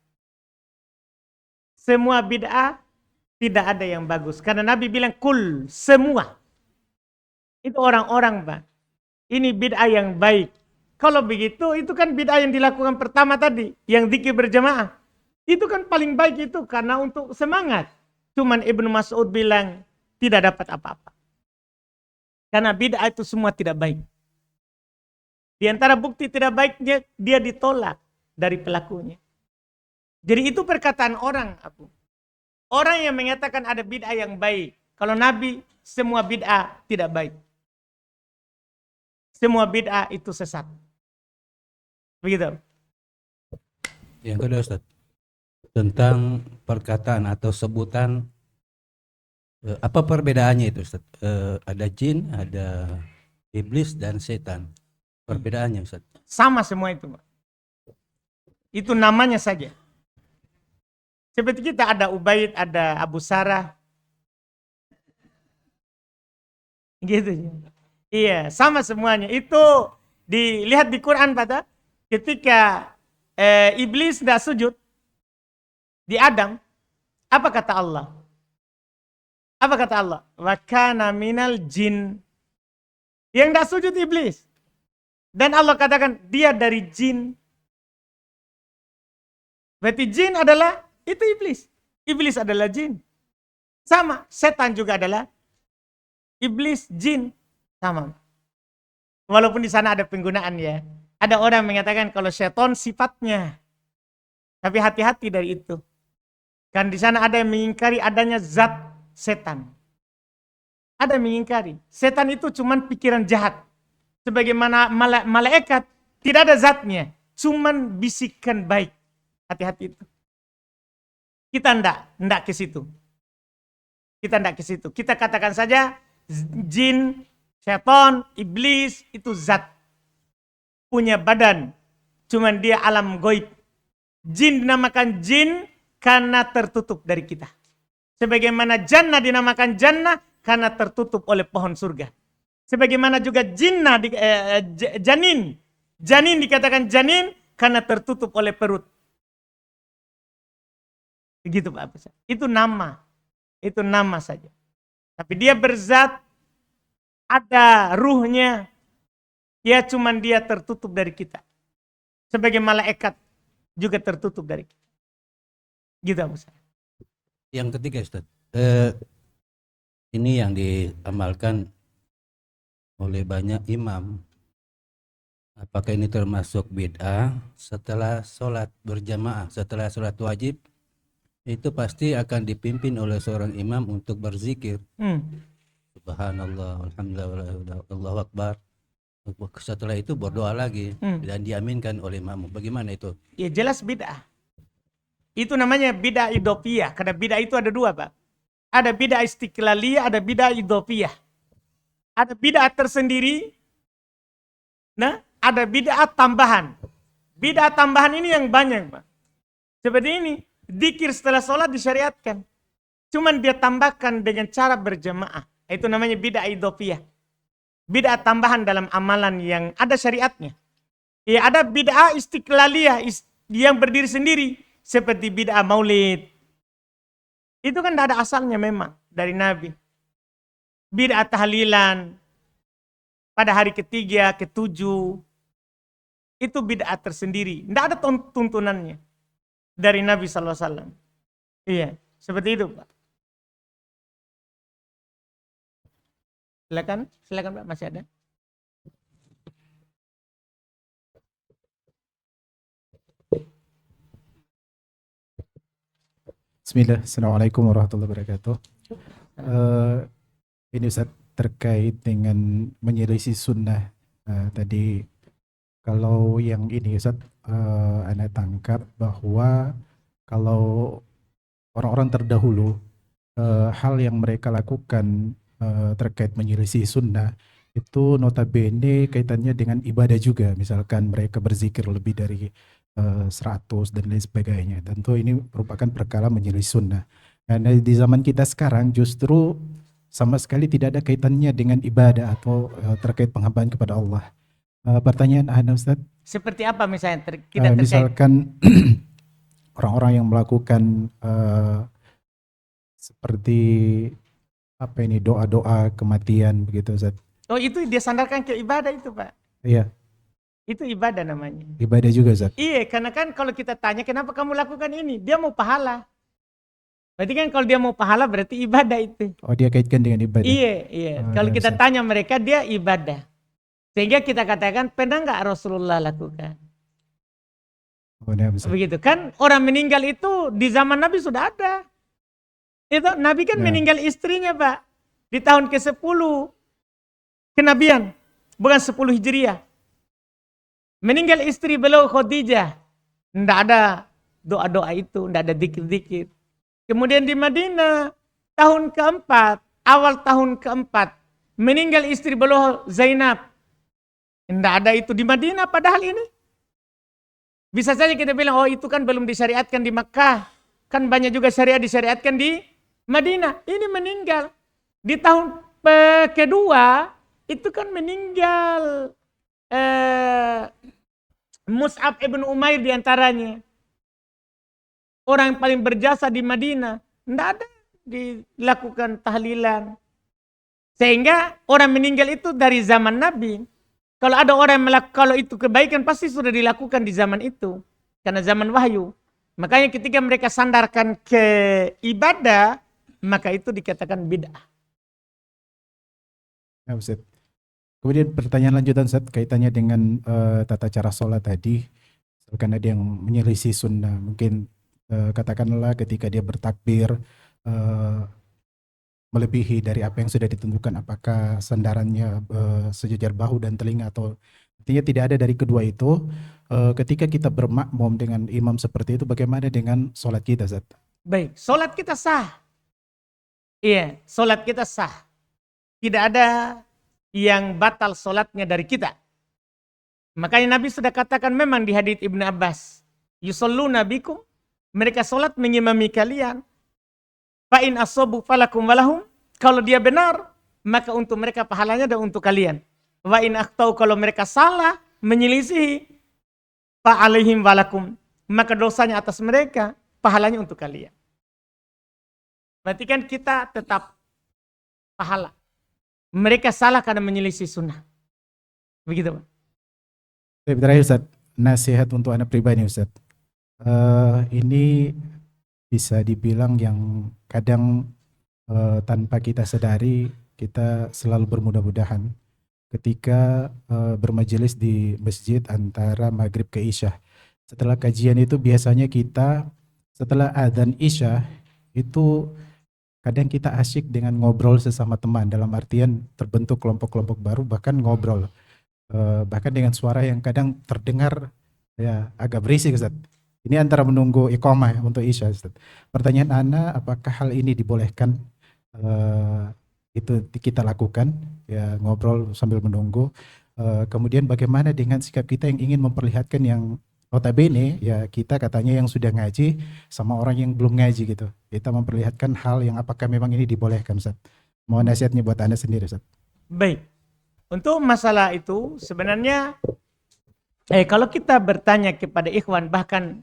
Semua bid'ah tidak ada yang bagus. Karena Nabi bilang kul, semua. Itu orang-orang, Pak. Ini bid'ah yang baik. Kalau begitu, itu kan bid'ah yang dilakukan pertama tadi. Yang dzikir berjamaah. Itu kan paling baik itu karena untuk semangat. Cuman Ibnu Mas'ud bilang tidak dapat apa-apa. Karena bid'ah itu semua tidak baik. Di antara bukti tidak baiknya, dia ditolak dari pelakunya. Jadi itu perkataan orang, Abu. Orang yang mengatakan ada bid'ah yang baik. Kalau Nabi, semua bid'ah tidak baik. Semua bid'ah itu sesat. Begitu. Yang kedua, Ustaz, tentang perkataan atau sebutan, apa perbedaannya itu, Ustaz? Ada jin, ada iblis, dan setan. Perbedaannya, Ustaz? Sama semua itu, Pak. Itu namanya saja. Seperti kita ada Ubaid, ada Abu Sarah. Gitu. Iya, sama semuanya. Itu dilihat di Quran, Pak. Ketika iblis tidak sujud di Adam, apa kata Allah? Apa kata Allah? Wa kana minal jin. Yang tidak sujud iblis. Dan Allah katakan dia dari jin. Berarti jin adalah itu iblis. Iblis adalah jin. Sama, setan juga adalah iblis, jin. Sama. Walaupun di sana ada penggunaan ya. Ada orang mengatakan kalau setan sifatnya. Tapi hati-hati dari itu. Kan di sana ada yang mengingkari adanya zat setan. Ada yang mengingkari. Setan itu cuman pikiran jahat. Sebagaimana malaikat tidak ada zatnya. Cuman bisikan baik. Hati-hati itu. Kita enggak ke situ. Kita enggak ke situ. Kita katakan saja jin, setan, iblis itu zat. Punya badan. Cuman dia alam goib. Jin dinamakan jin karena tertutup dari kita. Sebagaimana jannah dinamakan jannah karena tertutup oleh pohon surga. Sebagaimana juga janin. Janin dikatakan janin karena tertutup oleh perut. Begitu Pak. Itu nama. Itu nama saja. Tapi dia berzat, ada ruhnya. Ya cuman dia tertutup dari kita. Sebagai malaikat juga tertutup dari kita. Gitu Pak. Yang ketiga, Ustaz. Ini yang diamalkan oleh banyak imam. Apakah ini termasuk bid'ah? Setelah sholat berjamaah, setelah sholat wajib, itu pasti akan dipimpin oleh seorang imam untuk berzikir. Subhanallah, alhamdulillah, Allahu Akbar. Setelah itu berdoa lagi dan diaminkan oleh imam. Bagaimana itu? Ya jelas bid'ah. Itu namanya bid'ah idhofiyah. Karena bid'ah itu ada dua, Pak. Ada bid'ah istiqlaliyah, ada bid'ah idhofiyah. Ada bid'ah tersendiri. Nah, ada bid'ah tambahan. Bid'ah tambahan ini yang banyak, Pak. Seperti ini. Dzikir setelah sholat disyariatkan. Cuman dia tambahkan dengan cara berjamaah. Itu namanya bid'ah idhofiyah. Bid'ah tambahan dalam amalan yang ada syariatnya. Ya ada bid'ah istiqlaliyah yang berdiri sendiri. Seperti bid'ah maulid. Itu kan tidak ada asalnya memang dari Nabi. Bid'ah tahlilan pada hari ketiga, ketujuh. Itu bid'ah tersendiri. Tidak ada tuntunannya dari Nabi SAW. Iya, seperti itu Pak. Silakan Pak, masih ada. Bismillah, Assalamualaikum warahmatullahi wabarakatuh. Ini Ustaz terkait dengan menyelisih sunnah. Tadi kalau yang ini Ustaz, Anda tangkap bahwa kalau orang-orang terdahulu hal yang mereka lakukan terkait menyelisih sunnah itu notabene kaitannya dengan ibadah juga. Misalkan mereka berzikir lebih dari 100 dan lain sebagainya. Tentu ini merupakan perkara menyelisih sunnah. Karena di zaman kita sekarang justru sama sekali tidak ada kaitannya dengan ibadah atau terkait penghambaan kepada Allah. Pertanyaan Anda Ustaz, Seperti apa misalnya kita terkait? misalkan orang-orang yang melakukan seperti apa ini doa-doa kematian begitu Ustaz. Oh itu dia sandarkan ke ibadah itu Pak. Iya, Itu ibadah namanya. ibadah juga Ustaz. Iya, karena kan kalau kita tanya kenapa kamu lakukan ini, dia mau pahala. Berarti kan kalau dia mau pahala berarti ibadah itu. Oh, dia kaitkan dengan ibadah. Iya. Oh, Kalau iya, kita Ustaz. tanya mereka dia ibadah. Sehingga kita katakan pernah nggak Rasulullah lakukan? Oh, iya, Ustaz. Begitu kan orang meninggal itu di zaman Nabi sudah ada. Itu Nabi kan Ya. meninggal istrinya Pak. Di tahun ke-10 kenabian. Bukan 10 Hijriah. Meninggal istri beliau Khadijah. Tidak ada doa-doa itu, tidak ada dikir-dikir. Kemudian di Madinah, tahun keempat, awal tahun keempat, meninggal istri beliau Zainab. Tidak ada itu di Madinah padahal ini. Bisa saja kita bilang, oh itu kan belum disyariatkan di Makkah. Kan banyak juga syariat disyariatkan di Madinah. Ini meninggal. Di tahun kedua, itu kan meninggal Mus'ab ibn Umair diantaranya. Orang yang paling berjasa di Madinah. Tidak ada dilakukan tahlilan. Sehingga orang meninggal itu dari zaman Nabi. Kalau ada orang yang melakukan, kalau itu kebaikan pasti sudah dilakukan di zaman itu. Karena zaman wahyu. Makanya ketika mereka sandarkan ke ibadah, maka itu dikatakan bid'ah. Ya, Ustaz. Kemudian pertanyaan lanjutan Ustaz kaitannya dengan tata cara sholat tadi. Misalkan ada yang menyelisih sunnah, mungkin katakanlah ketika dia bertakbir melebihi dari apa yang sudah ditentukan, apakah sandarannya sejajar bahu dan telinga atau artinya tidak ada dari kedua itu. Ketika kita bermakmum dengan imam seperti itu, bagaimana dengan sholat kita Ustaz? Baik, sholat kita sah. Iya, sholat kita sah. Tidak ada yang batal sholatnya dari kita. Makanya Nabi sudah katakan memang di hadits Ibnu Abbas, yusalluna bikum, mereka sholat mengimami kalian. Fa'in asobu falakum walahum, kalau dia benar, maka untuk mereka pahalanya dan untuk kalian. Wa'in akhtau, kalau mereka salah, menyelisihi, fa'alaihim walakum, maka dosanya atas mereka, pahalanya untuk kalian. Berarti kan kita tetap pahala. Mereka salah karena menyelisih sunnah. Begitu Pak. Terakhir Ustaz, nasihat untuk anak pribadi Ustaz. Ini bisa dibilang yang kadang tanpa kita sadari kita selalu bermudah-mudahan ketika bermajelis di masjid antara maghrib ke isya. Setelah kajian itu biasanya kita setelah adzan isya itu kadang kita asyik dengan ngobrol sesama teman, dalam artian terbentuk kelompok-kelompok baru, bahkan ngobrol. Bahkan dengan suara yang kadang terdengar ya agak berisik Ustaz. Ini antara menunggu iqamah untuk isya Ustaz. Pertanyaan Ana, apakah hal ini dibolehkan itu kita lakukan, ya ngobrol sambil menunggu. Kemudian bagaimana dengan sikap kita yang ingin memperlihatkan yang notabene ya kita katanya yang sudah ngaji sama orang yang belum ngaji gitu. Kita memperlihatkan hal yang apakah memang ini dibolehkan Ustaz. Mohon nasihatnya buat Anda sendiri Ustaz. Baik. Untuk masalah itu sebenarnya kalau kita bertanya kepada ikhwan, bahkan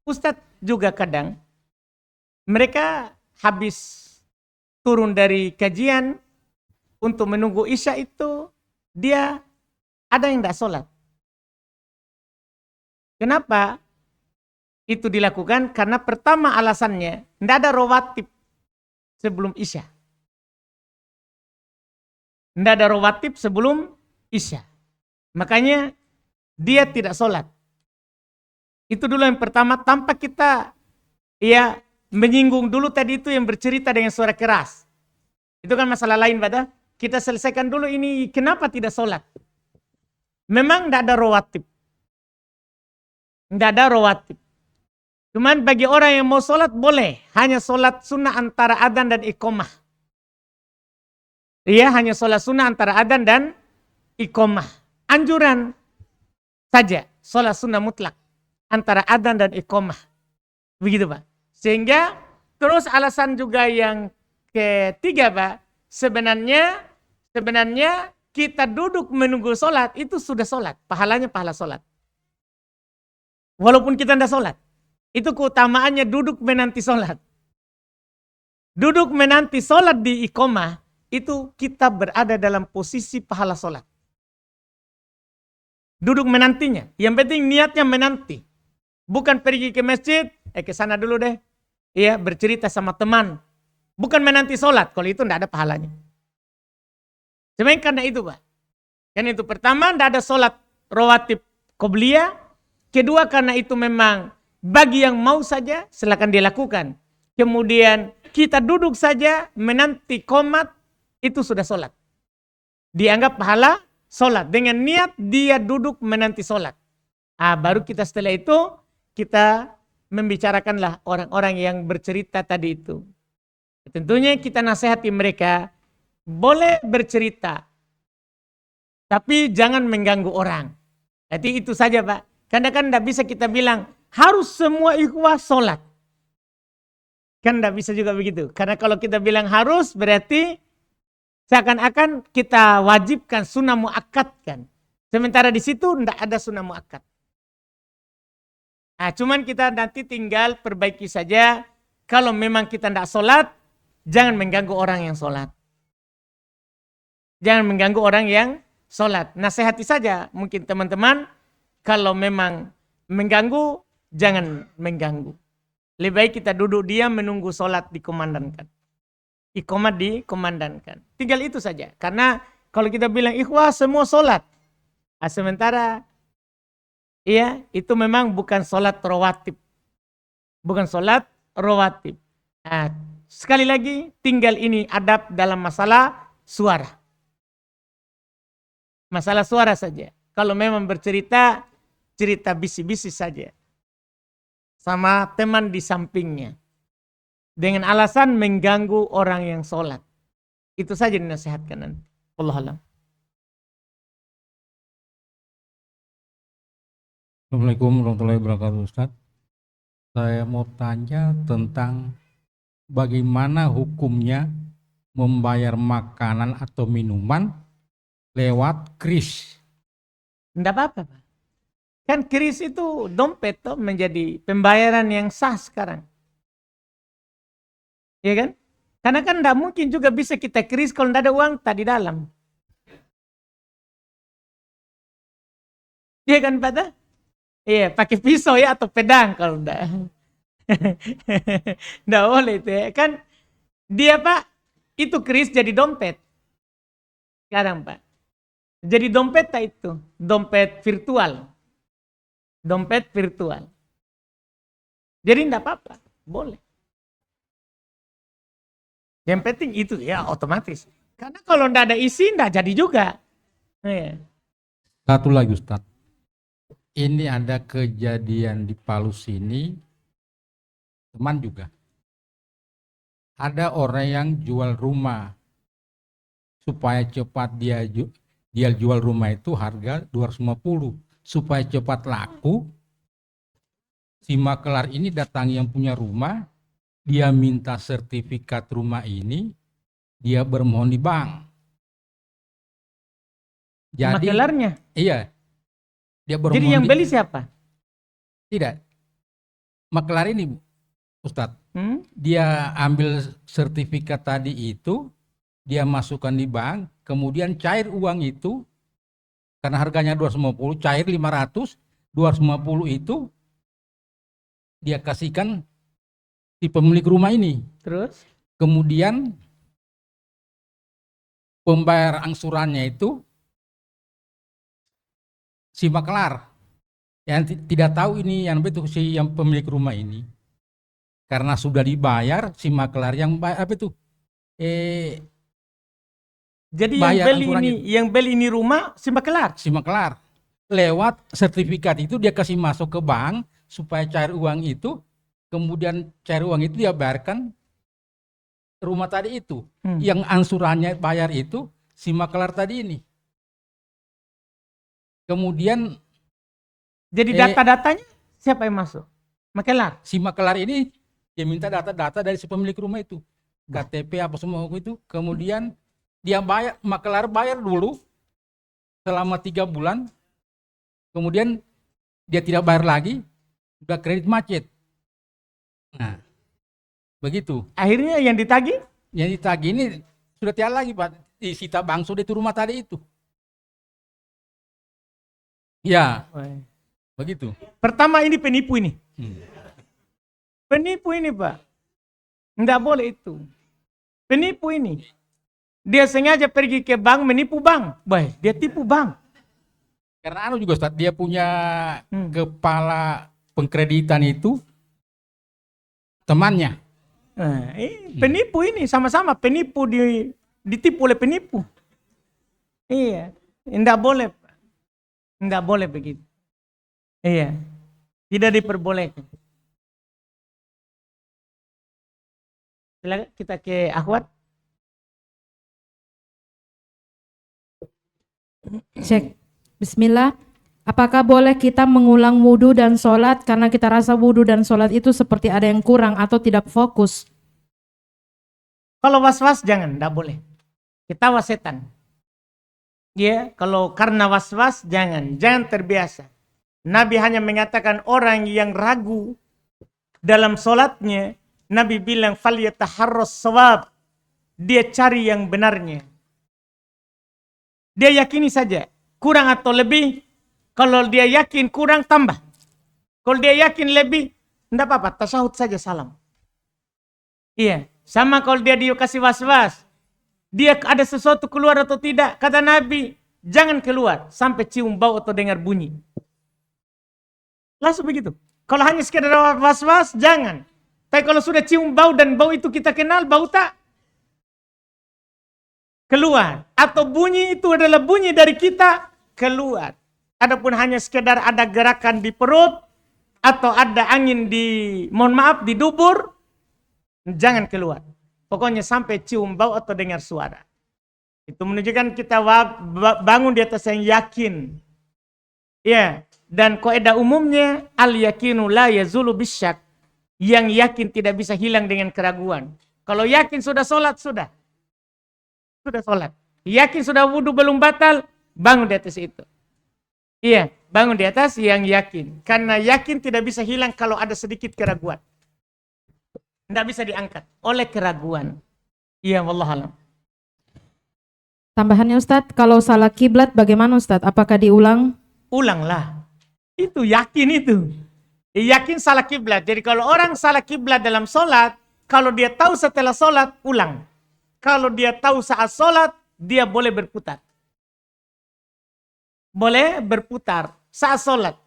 Ustadz juga kadang mereka habis turun dari kajian untuk menunggu isya itu dia ada yang tidak sholat. Kenapa itu dilakukan? Karena pertama alasannya tidak ada rawatib sebelum isya. Tidak ada rawatib sebelum isya. Makanya dia tidak sholat. Itu dulu yang pertama, tanpa kita ya menyinggung dulu tadi itu yang bercerita dengan suara keras. Itu kan masalah lain pada. Kita selesaikan dulu ini kenapa tidak sholat. Memang tidak ada rawatib. Tidak ada rawatib. Cuman bagi orang yang mau sholat boleh. Hanya sholat sunnah antara adzan dan iqamah. Iya, hanya sholat sunnah antara adzan dan iqamah. Anjuran saja sholat sunnah mutlak antara adzan dan iqamah. Begitu Pak. Sehingga terus alasan juga yang ketiga Pak. Sebenarnya kita duduk menunggu sholat itu sudah sholat. Pahalanya pahala sholat. Walaupun kita tidak sholat. Itu keutamaannya duduk menanti sholat. Duduk menanti sholat di iqamah, itu kita berada dalam posisi pahala sholat. Duduk menantinya. Yang penting niatnya menanti. Bukan pergi ke masjid, ke sana dulu deh. Iya, bercerita sama teman. Bukan menanti sholat, kalau itu tidak ada pahalanya. Sebenarnya karena itu Pak. Karena itu pertama, tidak ada sholat rawatib qobliyah. Kedua, karena itu memang bagi yang mau saja silakan dilakukan. Kemudian kita duduk saja menanti qomat itu sudah sholat. Dianggap pahala sholat. Dengan niat dia duduk menanti sholat. Baru kita setelah itu kita membicarakanlah orang-orang yang bercerita tadi itu. Tentunya kita nasihati mereka. Boleh bercerita. Tapi jangan mengganggu orang. Jadi itu saja Pak. Karena kan tidak bisa kita bilang harus semua ikhwah sholat. Kan tidak bisa juga begitu. Karena kalau kita bilang harus berarti seakan-akan kita wajibkan sunnah muakkad kan. Sementara di situ tidak ada sunnah muakkad. Cuman kita nanti tinggal perbaiki saja. Kalau memang kita tidak sholat, jangan mengganggu orang yang sholat. Jangan mengganggu orang yang sholat. Nasihati saja mungkin teman-teman. Kalau memang mengganggu, jangan mengganggu. Lebih baik kita duduk diam menunggu sholat dikumandangkan. Iqamah dikumandangkan. Tinggal itu saja. Karena kalau kita bilang ikhwah semua sholat. Sementara iya itu memang bukan sholat rawatib. Bukan sholat rawatib. Sekali lagi tinggal ini adab dalam masalah suara. Masalah suara saja. Kalau memang bercerita, cerita bisi-bisi saja. Sama teman di sampingnya. Dengan alasan mengganggu orang yang sholat. Itu saja dinasihatkan nanti. Wallahu a'lam. Assalamualaikum warahmatullahi wabarakatuh Ustaz. Saya mau tanya tentang bagaimana hukumnya membayar makanan atau minuman lewat kris. Tidak apa-apa Pak. Kan kris itu dompet tuh menjadi pembayaran yang sah sekarang. Iya kan? Karena kan tidak mungkin juga bisa kita kris kalau tidak ada uang tadi dalam. Iya kan Pak? Iya, pakai pisau ya atau pedang kalau tidak. Tidak boleh itu ya. Kan dia Pak, itu kris jadi dompet. Sekarang Pak. Jadi dompet tak itu? Dompet virtual. Dompet virtual. Jadi tidak apa-apa. Boleh. Yang penting itu ya otomatis. Karena kalau tidak ada isi tidak jadi juga. Iya. Satu lagi Ustaz. Ini ada kejadian di Palu sini. Teman juga. Ada orang yang jual rumah. Supaya cepat dia jual rumah itu harga 250. Supaya cepat laku, si makelar ini datangi yang punya rumah, dia minta sertifikat rumah ini, dia bermohon di bank. Jadi, Makelarnya. iya, dia bermohon. Jadi yang beli siapa? Tidak, makelar ini Ustadz, dia ambil sertifikat tadi itu, dia masukkan di bank, kemudian cair uang itu. Karena harganya 250, cair 500, 250 itu dia kasihkan si pemilik rumah ini. Terus? Kemudian pembayar angsurannya itu si makelar. Yang tidak tahu ini yang itu si yang pemilik rumah ini. Karena sudah dibayar si makelar yang apa itu? Jadi bayar yang beli ini rumah si makelar. Si makelar. lewat sertifikat itu dia kasih masuk ke bank supaya cair uang itu, kemudian cair uang itu dia bayarkan rumah tadi itu. Yang angsurannya bayar itu si makelar tadi ini. Kemudian Jadi data-datanya siapa yang masuk? Makelar. si makelar ini dia minta data-data dari si pemilik rumah itu, KTP apa semua itu. Kemudian dia bayar, makelar bayar dulu selama 3 bulan. Kemudian dia tidak bayar lagi, udah kredit macet. Nah, begitu. Akhirnya yang ditagih Yang ditagih ini sudah tiada lagi, Pak. Disita bank sudah itu rumah tadi itu. Ya, begitu. pertama ini penipu ini. Penipu ini, Pak. Enggak boleh itu. Penipu ini. Dia sengaja pergi ke bank menipu bank. Baik, dia tipu bank. Karena juga Ustaz, dia punya kepala pengkreditan itu temannya. Nah, penipu ini sama-sama penipu ditipu oleh penipu. Iya, enggak boleh, Pak. Enggak boleh begitu. Iya, tidak diperbolehkan. Silakan kita ke Akhwat. Cek. Bismillah. Apakah boleh kita mengulang wudhu dan sholat karena kita rasa wudhu dan sholat itu seperti ada yang kurang atau tidak fokus? Kalau was-was jangan, enggak boleh. Kita wasetan. Ya, kalau karena was-was jangan terbiasa. Nabi hanya mengatakan orang yang ragu dalam sholatnya, Nabi bilang falyataharras shawab. Dia cari yang benarnya. Dia yakini saja, kurang atau lebih. Kalau dia yakin kurang, tambah. Kalau dia yakin lebih, enggak apa-apa, tasyahud saja salam. Iya, sama kalau dia kasih was-was. Dia ada sesuatu keluar atau tidak, kata Nabi, jangan keluar sampai cium bau atau dengar bunyi. Langsung begitu. Kalau hanya sekedar was-was, jangan. Tapi kalau sudah cium bau dan bau itu kita kenal, bau tak keluar. Atau bunyi itu adalah bunyi dari kita, keluar. Adapun hanya sekedar ada gerakan di perut, atau ada angin di dubur, jangan keluar. Pokoknya sampai cium bau atau dengar suara. Itu menunjukkan kita bangun di atas yang yakin. Ya, dan kaidah umumnya al-yakinu la yazulu bisyak. Yang yakin tidak bisa hilang dengan keraguan. Kalau yakin sudah sholat, sudah sholat. Yakin sudah wudhu belum batal, bangun di atas itu. Iya, bangun di atas yang yakin. Karena yakin tidak bisa hilang kalau ada sedikit keraguan. Tidak bisa diangkat oleh keraguan. Iya, wallahualam. Tambahannya Ustadz, kalau salah kiblat bagaimana Ustadz? Apakah diulang? Ulanglah. Itu yakin itu. Yakin salah kiblat. Jadi kalau orang salah kiblat dalam sholat, kalau dia tahu setelah sholat, ulang. Kalau dia tahu saat sholat, dia boleh berputar. Boleh berputar saat sholat.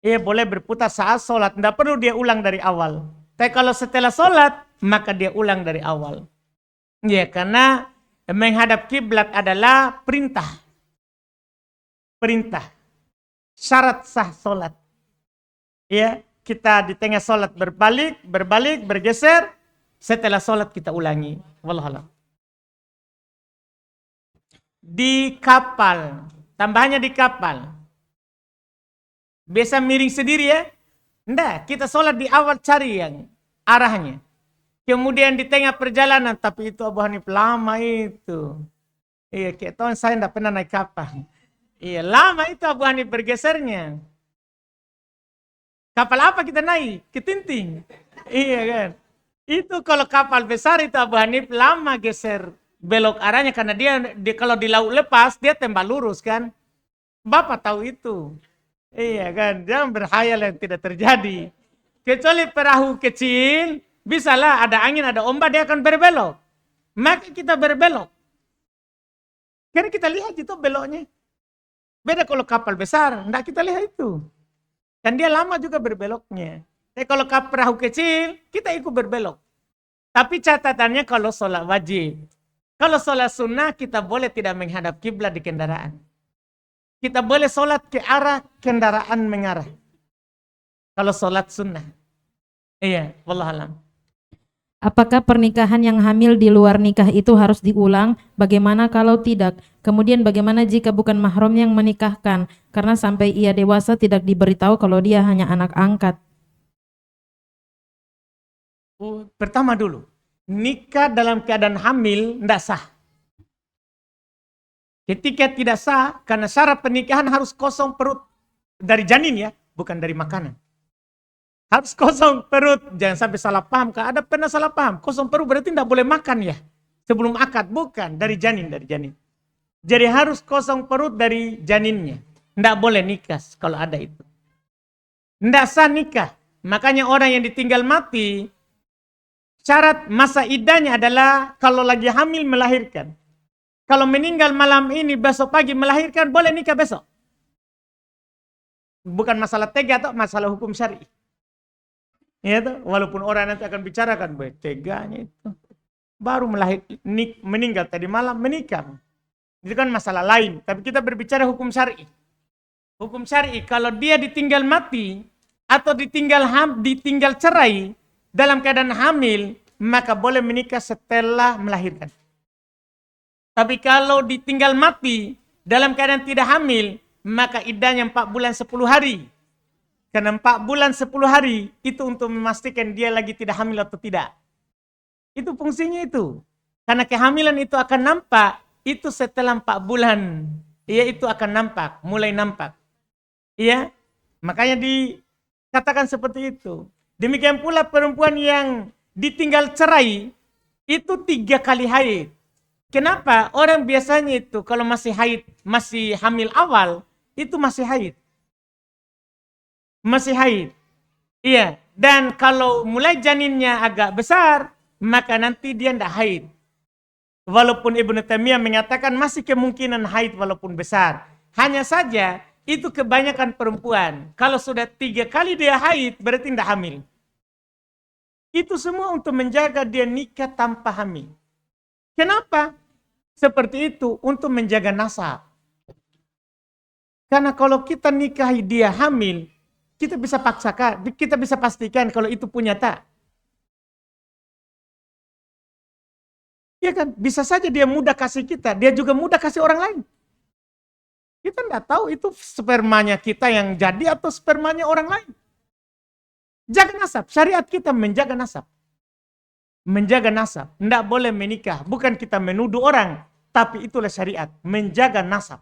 Iya, boleh berputar saat sholat. Tidak perlu dia ulang dari awal. Tapi kalau setelah sholat, maka dia ulang dari awal. Ya, karena menghadap kiblat adalah perintah. Perintah. Syarat sah sholat. Ya, kita di tengah sholat berbalik, bergeser. Setelah sholat kita ulangi. Wallahualam. Di kapal. Tambahannya di kapal. Biasa miring sendiri ya. Enggak, kita sholat di awal cari yang arahnya. Kemudian di tengah perjalanan, tapi itu Abu Hanif lama itu. Iya, kayak tahun saya enggak pernah naik kapal. Iya, lama itu Abu Hanif bergesernya. Kapal apa kita naik? Ketinting. Iya kan. Itu kalau kapal besar itu Abu Hanif lama geser belok arahnya karena dia kalau di laut lepas dia tembak lurus kan. Bapak tahu itu. Iya kan, jangan berhayal yang tidak terjadi. Kecuali perahu kecil, bisalah ada angin, ada ombak, dia akan berbelok. Maka kita berbelok. Karena kita lihat itu beloknya. Beda kalau kapal besar, enggak kita lihat itu. Dan dia lama juga berbeloknya. Tapi kalau perahu kecil, kita ikut berbelok. Tapi catatannya kalau sholat wajib. Kalau sholat sunnah, kita boleh tidak menghadap kiblat di kendaraan. kita boleh sholat ke arah kendaraan mengarah. Kalau sholat sunnah. Iya, wallahualam. Apakah pernikahan yang hamil di luar nikah itu harus diulang? Bagaimana kalau tidak? Kemudian bagaimana jika bukan mahram yang menikahkan? Karena sampai ia dewasa tidak diberitahu kalau dia hanya anak angkat. Pertama dulu, nikah dalam keadaan hamil tidak sah. Ketika tidak sah, karena syarat pernikahan harus kosong perut dari janin ya, bukan dari makanan. Harus kosong perut, jangan sampai salah paham. Ada pernah salah paham, kosong perut berarti tidak boleh makan ya. Sebelum akad, bukan, dari janin. Jadi harus kosong perut dari janinnya. Tidak boleh nikah kalau ada itu. Tidak sah nikah. Makanya orang yang ditinggal mati, syarat masa iddahnya adalah kalau lagi hamil melahirkan. Kalau meninggal malam ini, besok pagi melahirkan, boleh nikah besok. Bukan masalah tega atau masalah hukum syar'i. Ya, walaupun orang nanti akan bicarakan, teganya itu. Baru meninggal tadi malam, menikah. Itu kan masalah lain. Tapi kita berbicara hukum syar'i. Hukum syar'i, kalau dia ditinggal mati, atau ditinggal cerai, dalam keadaan hamil, maka boleh menikah setelah melahirkan. Tapi kalau ditinggal mati, dalam keadaan tidak hamil, maka iddahnya 4 bulan 10 hari. Karena 4 bulan 10 hari itu untuk memastikan dia lagi tidak hamil atau tidak. Itu fungsinya itu. Karena kehamilan itu akan nampak itu setelah 4 bulan. Iya, itu akan nampak, mulai nampak. Iya, makanya dikatakan seperti itu. Demikian pula perempuan yang ditinggal cerai itu 3 kali haid. Kenapa? Orang biasanya itu kalau masih haid, masih hamil awal, itu masih haid. Masih haid. Iya. Dan kalau mulai janinnya agak besar, maka nanti dia tidak haid. Walaupun Ibnu Taimiyah mengatakan masih kemungkinan haid walaupun besar. Hanya saja itu kebanyakan perempuan. Kalau sudah 3 kali dia haid, berarti tidak hamil. Itu semua untuk menjaga dia nikah tanpa hamil. Kenapa? Seperti itu untuk menjaga nasab. Karena kalau kita nikahi dia hamil, kita bisa paksakan, kita bisa pastikan kalau itu punya tak. Ya kan, bisa saja dia mudah kasih kita, dia juga mudah kasih orang lain. Kita tidak tahu itu spermanya kita yang jadi atau spermanya orang lain. Jaga nasab, syariat kita menjaga nasab. Menjaga nasab, tidak boleh menikah. Bukan kita menuduh orang, tapi itulah syariat, menjaga nasab.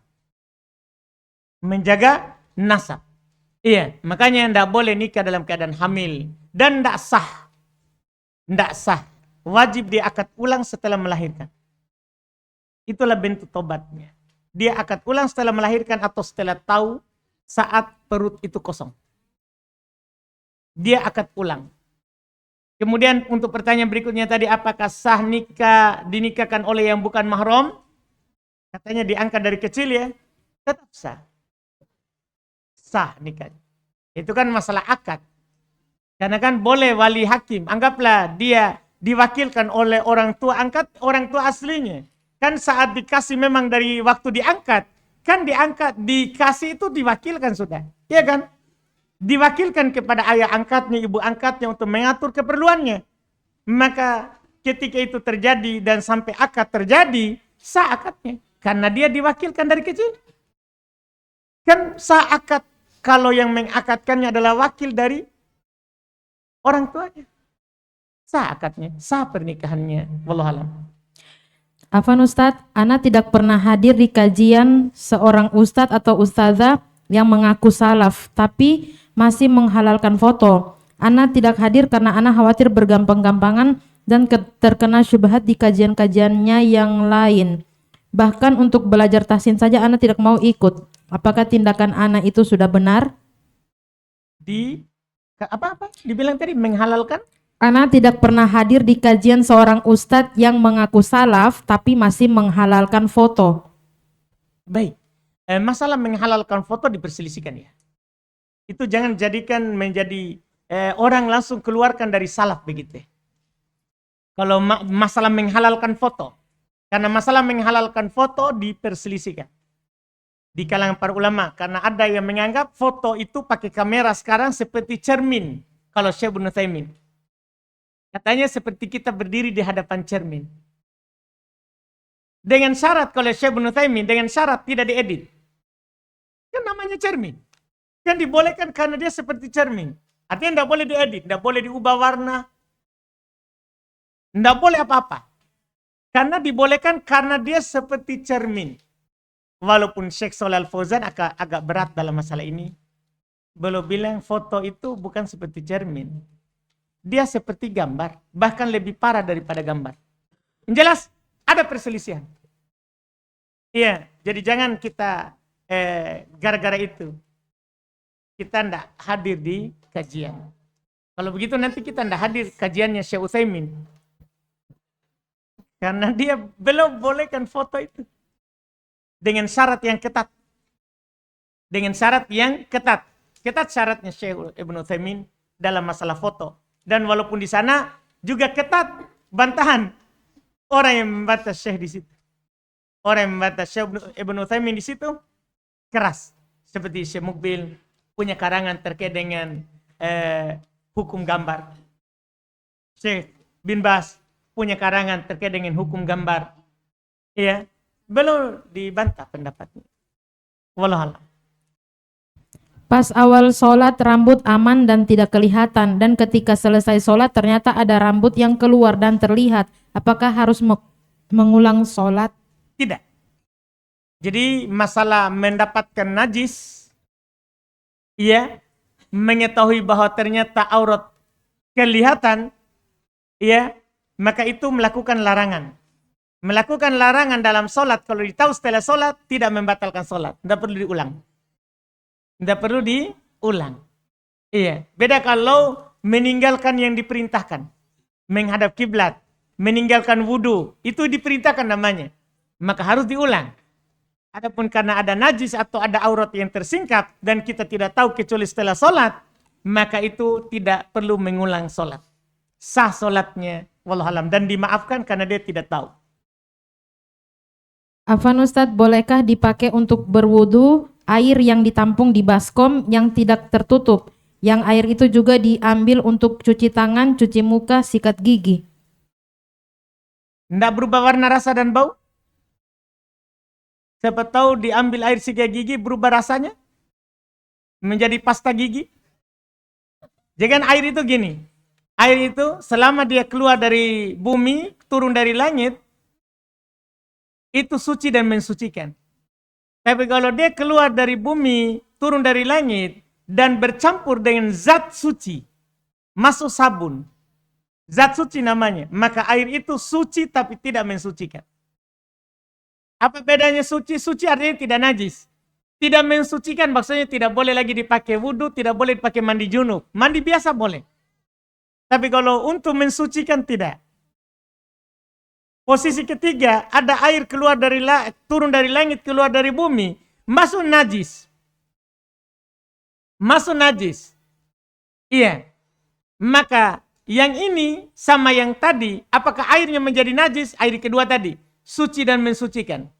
Menjaga nasab. Iya, makanya tidak boleh nikah dalam keadaan hamil. Dan tidak sah. Tidak sah. Wajib dia akad ulang setelah melahirkan. Itulah bentuk tobatnya. Dia akad ulang setelah melahirkan atau setelah tahu saat perut itu kosong. Dia akad ulang. Kemudian untuk pertanyaan berikutnya tadi, apakah sah nikah dinikahkan oleh yang bukan mahram? Katanya diangkat dari kecil ya, tetap sah. Sah nikahnya. Itu kan masalah akad. Karena kan boleh wali hakim. Anggaplah dia diwakilkan oleh orang tua angkat, orang tua aslinya. Kan saat dikasih memang dari waktu diangkat. Kan diangkat, dikasih itu diwakilkan sudah. Iya kan? Diwakilkan kepada ayah angkatnya, ibu angkatnya untuk mengatur keperluannya. Maka ketika itu terjadi dan sampai akad terjadi, sah akadnya. Karena dia diwakilkan dari kecil. Kan sah akad kalau yang mengakadkannya adalah wakil dari orang tuanya. Sah akadnya, sah pernikahannya. Wallahualam. Afan Ustadz, Ana tidak pernah hadir di kajian seorang ustadz atau ustazah yang mengaku salaf, tapi masih menghalalkan foto. Ana tidak hadir karena Ana khawatir bergampang-gampangan dan terkena syubhat di kajian-kajiannya yang lain. Bahkan untuk belajar tahsin saja Ana tidak mau ikut. Apakah tindakan Ana itu sudah benar? Apa? Dibilang tadi menghalalkan? Ana tidak pernah hadir di kajian seorang ustadz yang mengaku salaf tapi masih menghalalkan foto. Baik. Masalah menghalalkan foto diperselisihkan ya. Itu jangan jadikan menjadi orang langsung keluarkan dari salaf begitu. Kalau masalah menghalalkan foto. Karena masalah menghalalkan foto diperselisihkan. di kalangan para ulama. Karena ada yang menganggap foto itu pakai kamera sekarang seperti cermin. Kalau Syekh Ibnu Utsaimin. Katanya seperti kita berdiri di hadapan cermin. Dengan syarat kalau Syekh Ibnu Utsaimin, dengan syarat tidak diedit. Kan namanya cermin. Kan dibolehkan karena dia seperti cermin. Artinya tidak boleh diedit, tidak boleh diubah warna. Tidak boleh apa-apa. Karena dibolehkan karena dia seperti cermin. Walaupun Syekh Shalih Al-Fauzan agak berat dalam masalah ini. Beliau bilang foto itu bukan seperti cermin. Dia seperti gambar. Bahkan lebih parah daripada gambar. Yang jelas ada perselisihan. Iya, jadi jangan kita gara-gara itu kita tidak hadir di kajian. Kalau begitu nanti kita tidak hadir kajiannya Syekh Utsaimin. Karena dia belum bolehkan foto itu. Dengan syarat yang ketat. Dengan syarat yang ketat. Ketat syaratnya Syekh Ibnu Utsaimin dalam masalah foto. Dan walaupun di sana juga ketat bantahan orang yang membantah Syekh di situ. Orang yang membantah Syekh Ibnu Utsaimin di situ keras. Seperti Syekh Mukbil punya karangan terkait dengan hukum gambar. Syekh bin Baz punya karangan terkait dengan hukum gambar. Iya, belum dibantah pendapatnya. Wallahu a'lam. Pas awal sholat rambut aman dan tidak kelihatan, dan ketika selesai sholat ternyata ada rambut yang keluar dan terlihat. Apakah harus mengulang sholat? Tidak. Jadi masalah mendapatkan najis, ya, mengetahui bahwa ternyata aurat kelihatan, ya, maka itu melakukan larangan. Melakukan larangan dalam sholat, kalau ditahu setelah sholat, tidak membatalkan sholat. Tidak perlu diulang. Tidak perlu diulang. Iya. Beda kalau meninggalkan yang diperintahkan. Menghadap kiblat. Meninggalkan wudu. Itu diperintahkan namanya. Maka harus diulang. Adapun karena ada najis atau ada aurat yang tersingkap dan kita tidak tahu kecuali setelah sholat, maka itu tidak perlu mengulang sholat. Sah sholatnya. Wallahualam. Dan dimaafkan karena dia tidak tahu. Afwan Ustadz, bolehkah dipakai untuk berwudu air yang ditampung di baskom yang tidak tertutup? Yang air itu juga diambil untuk cuci tangan, cuci muka, sikat gigi. Tidak berubah warna, rasa, dan bau? Siapa tahu diambil air sikat gigi berubah rasanya? Menjadi pasta gigi? Jangan air itu gini. Air itu selama dia keluar dari bumi, turun dari langit, itu suci dan mensucikan. Tapi kalau dia keluar dari bumi, turun dari langit, dan bercampur dengan zat suci, masuk sabun, zat suci namanya, maka air itu suci tapi tidak mensucikan. Apa bedanya suci? Suci artinya tidak najis. Tidak mensucikan maksudnya tidak boleh lagi dipakai wudhu, tidak boleh dipakai mandi junub. Mandi biasa boleh. Tapi kalau untuk mensucikan tidak. Posisi ketiga, ada air keluar dari turun dari langit, keluar dari bumi, masuk najis. Masuk najis. Iya. Maka yang ini sama yang tadi, apakah airnya menjadi najis? Air kedua tadi, suci dan mensucikan.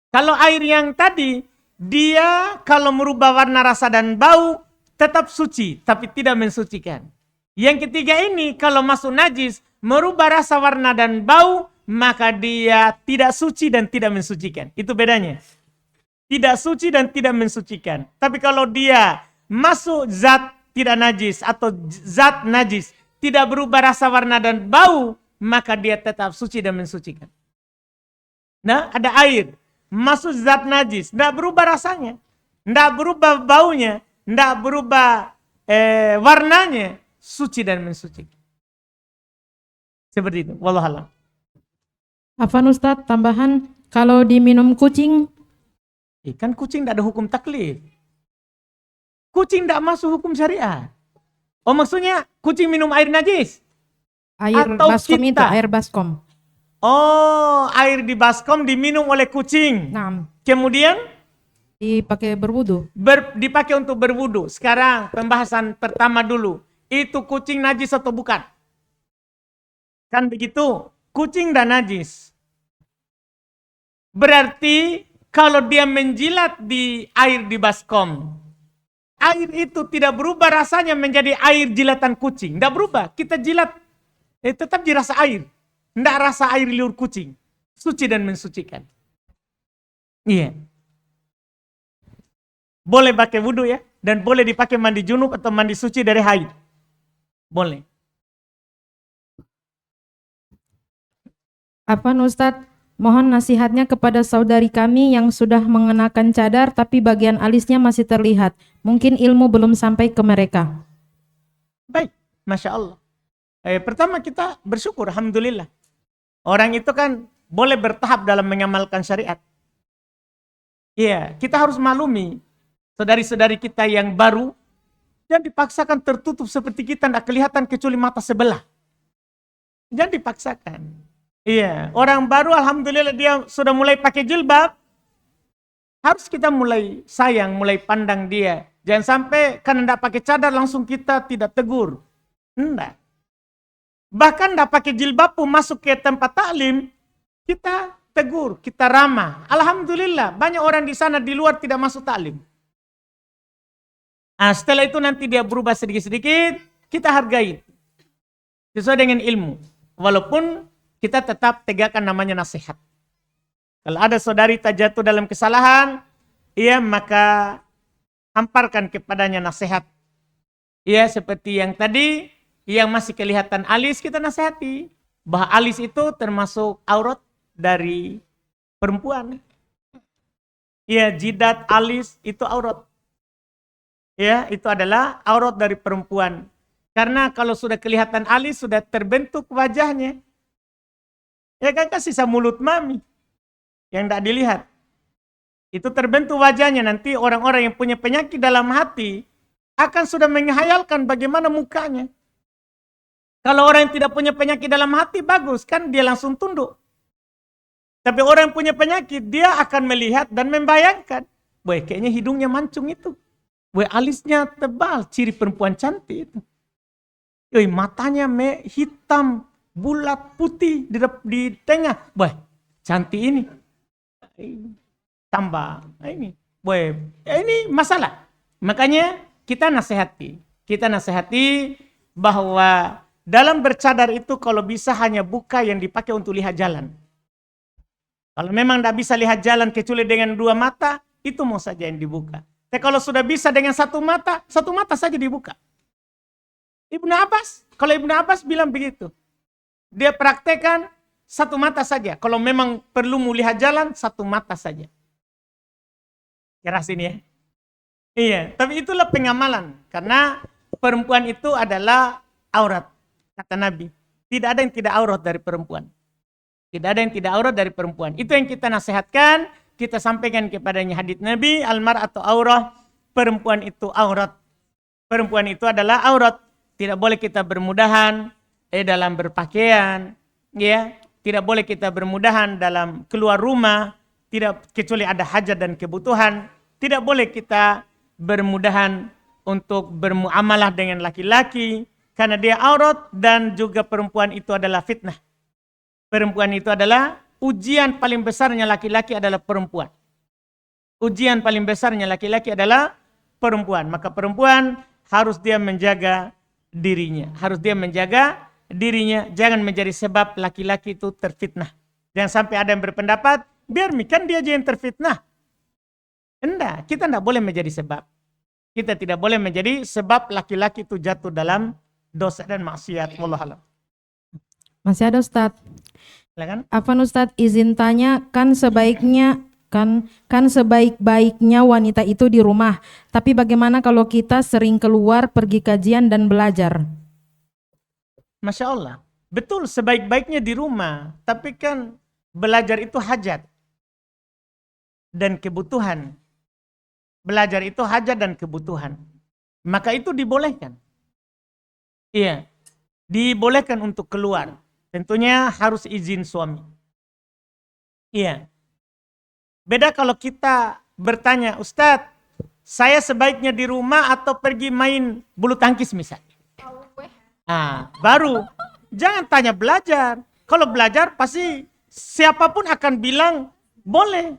Kalau air yang tadi, dia kalau merubah warna, rasa, dan bau, tetap suci, tapi tidak mensucikan. Yang ketiga ini, kalau masuk najis, merubah rasa, warna, dan bau, maka dia tidak suci dan tidak mensucikan. Itu bedanya. Tidak suci dan tidak mensucikan. Tapi kalau dia masuk zat tidak najis atau zat najis, tidak berubah rasa, warna, dan bau, maka dia tetap suci dan mensucikan. Nah, ada air, masuk zat najis, tidak berubah rasanya, tidak berubah baunya, tidak berubah warnanya, suci dan mensucikan. Seperti itu. Wallahualam. Afwan Ustadz, tambahan, kalau diminum kucing? Kan kucing tidak ada hukum taklif. Kucing tidak masuk hukum syariat. Oh, maksudnya kucing minum air najis? Air Atau baskom kita? itu, air baskom. Oh, air di baskom diminum oleh kucing. Nah, Kemudian dipakai berwudu. dipakai untuk berwudu. Sekarang pembahasan pertama dulu. Itu kucing najis atau bukan? Kan begitu. Kucing dan najis. Berarti kalau dia menjilat di air di baskom, air itu tidak berubah rasanya menjadi air jilatan kucing. Tidak berubah. Kita jilat, tetap dirasa air. Tidak rasa air liur kucing. Suci dan mensucikan. Iya. Boleh pakai wudhu ya. Dan boleh dipakai mandi junub atau mandi suci dari haid. Boleh. Afwan Ustadz, mohon nasihatnya kepada saudari kami yang sudah mengenakan cadar tapi bagian alisnya masih terlihat. Mungkin ilmu belum sampai ke mereka. Baik, Masya Allah. Pertama kita bersyukur, Alhamdulillah. Orang itu kan boleh bertahap dalam mengamalkan syariat. Iya, kita harus maklumi saudari-saudari kita yang baru jangan dipaksakan tertutup seperti kita, tidak kelihatan kecuali mata sebelah. Jangan dipaksakan. Iya, orang baru Alhamdulillah dia sudah mulai pakai jilbab. Harus kita mulai sayang, mulai pandang dia. Jangan sampai karena tidak pakai cadar langsung kita tidak tegur. Enggak. Bahkan tidak pakai jilbab pun masuk ke tempat taklim, kita tegur, kita ramah. Alhamdulillah, banyak orang di sana di luar tidak masuk taklim. Nah, setelah itu nanti dia berubah sedikit-sedikit, kita hargai. Sesuai dengan ilmu. Walaupun kita tetap tegakkan namanya nasihat. Kalau ada saudari tak jatuh dalam kesalahan, ya maka hamparkan kepadanya nasihat. Ya seperti yang tadi, yang masih kelihatan alis kita nasihati. Bahwa alis itu termasuk aurat dari perempuan. Ya jidat, alis itu aurat. Ya itu adalah aurat dari perempuan. Karena kalau sudah kelihatan alis, sudah terbentuk wajahnya. Ya kan sisa mulut mami yang tidak dilihat. Itu terbentuk wajahnya, nanti orang-orang yang punya penyakit dalam hati akan sudah menghayalkan bagaimana mukanya. Kalau orang yang tidak punya penyakit dalam hati bagus kan dia langsung tunduk. Tapi orang yang punya penyakit dia akan melihat dan membayangkan, wah kayaknya hidungnya mancung itu. Wah alisnya tebal, ciri perempuan cantik itu. Wah matanya hitam, bulat putih di tengah. Wah, cantik ini. Tambah ini. Wah, ini masalah. Makanya kita nasihati. Kita nasihati bahwa dalam bercadar itu kalau bisa hanya buka yang dipakai untuk lihat jalan. Kalau memang tidak bisa lihat jalan kecuali dengan dua mata, itu mau saja yang dibuka. Tapi kalau sudah bisa dengan satu mata saja dibuka. Ibnu Abbas, kalau Ibnu Abbas bilang begitu. Dia praktekkan satu mata saja. Kalau memang perlu melihat jalan, satu mata saja. Keras ini ya. Iya, tapi itulah pengamalan. Karena perempuan itu adalah aurat. Kata Nabi. Tidak ada yang tidak aurat dari perempuan. Tidak ada yang tidak aurat dari perempuan. Itu yang kita nasihatkan. Kita sampaikan kepadanya hadits Nabi. Al-mar'atu aurah. Perempuan itu aurat. Perempuan itu adalah aurat. Tidak boleh kita bermudahan dalam berpakaian, ya. Tidak boleh kita bermudahan dalam keluar rumah, tidak kecuali ada hajat dan kebutuhan. Tidak boleh kita bermudahan untuk bermuamalah dengan laki-laki karena dia aurat dan juga perempuan itu adalah fitnah. Perempuan itu adalah ujian paling besarnya laki-laki adalah perempuan. Ujian paling besarnya laki-laki adalah perempuan. Maka perempuan harus dia menjaga dirinya. Harus dia menjaga dirinya. Jangan menjadi sebab laki-laki itu terfitnah. Jangan sampai ada yang berpendapat, biar kan dia aja yang terfitnah. Enggak, kita tidak boleh menjadi sebab. Kita tidak boleh menjadi sebab laki-laki itu jatuh dalam dosa dan maksiat. Wallahualam. Masih ada Ustadz. Silakan. Afwan Ustadz, izin tanya, kan sebaik-baiknya wanita itu di rumah. Tapi bagaimana kalau kita sering keluar pergi kajian dan belajar? Masya Allah. Betul, sebaik-baiknya di rumah. Tapi kan belajar itu hajat dan kebutuhan. Belajar itu hajat dan kebutuhan. Maka itu dibolehkan. Iya. Dibolehkan untuk keluar. Tentunya harus izin suami. Iya. Beda kalau kita bertanya, Ustadz, saya sebaiknya di rumah atau pergi main bulu tangkis misalnya. Nah, baru. Jangan tanya belajar. Kalau belajar pasti siapapun akan bilang boleh.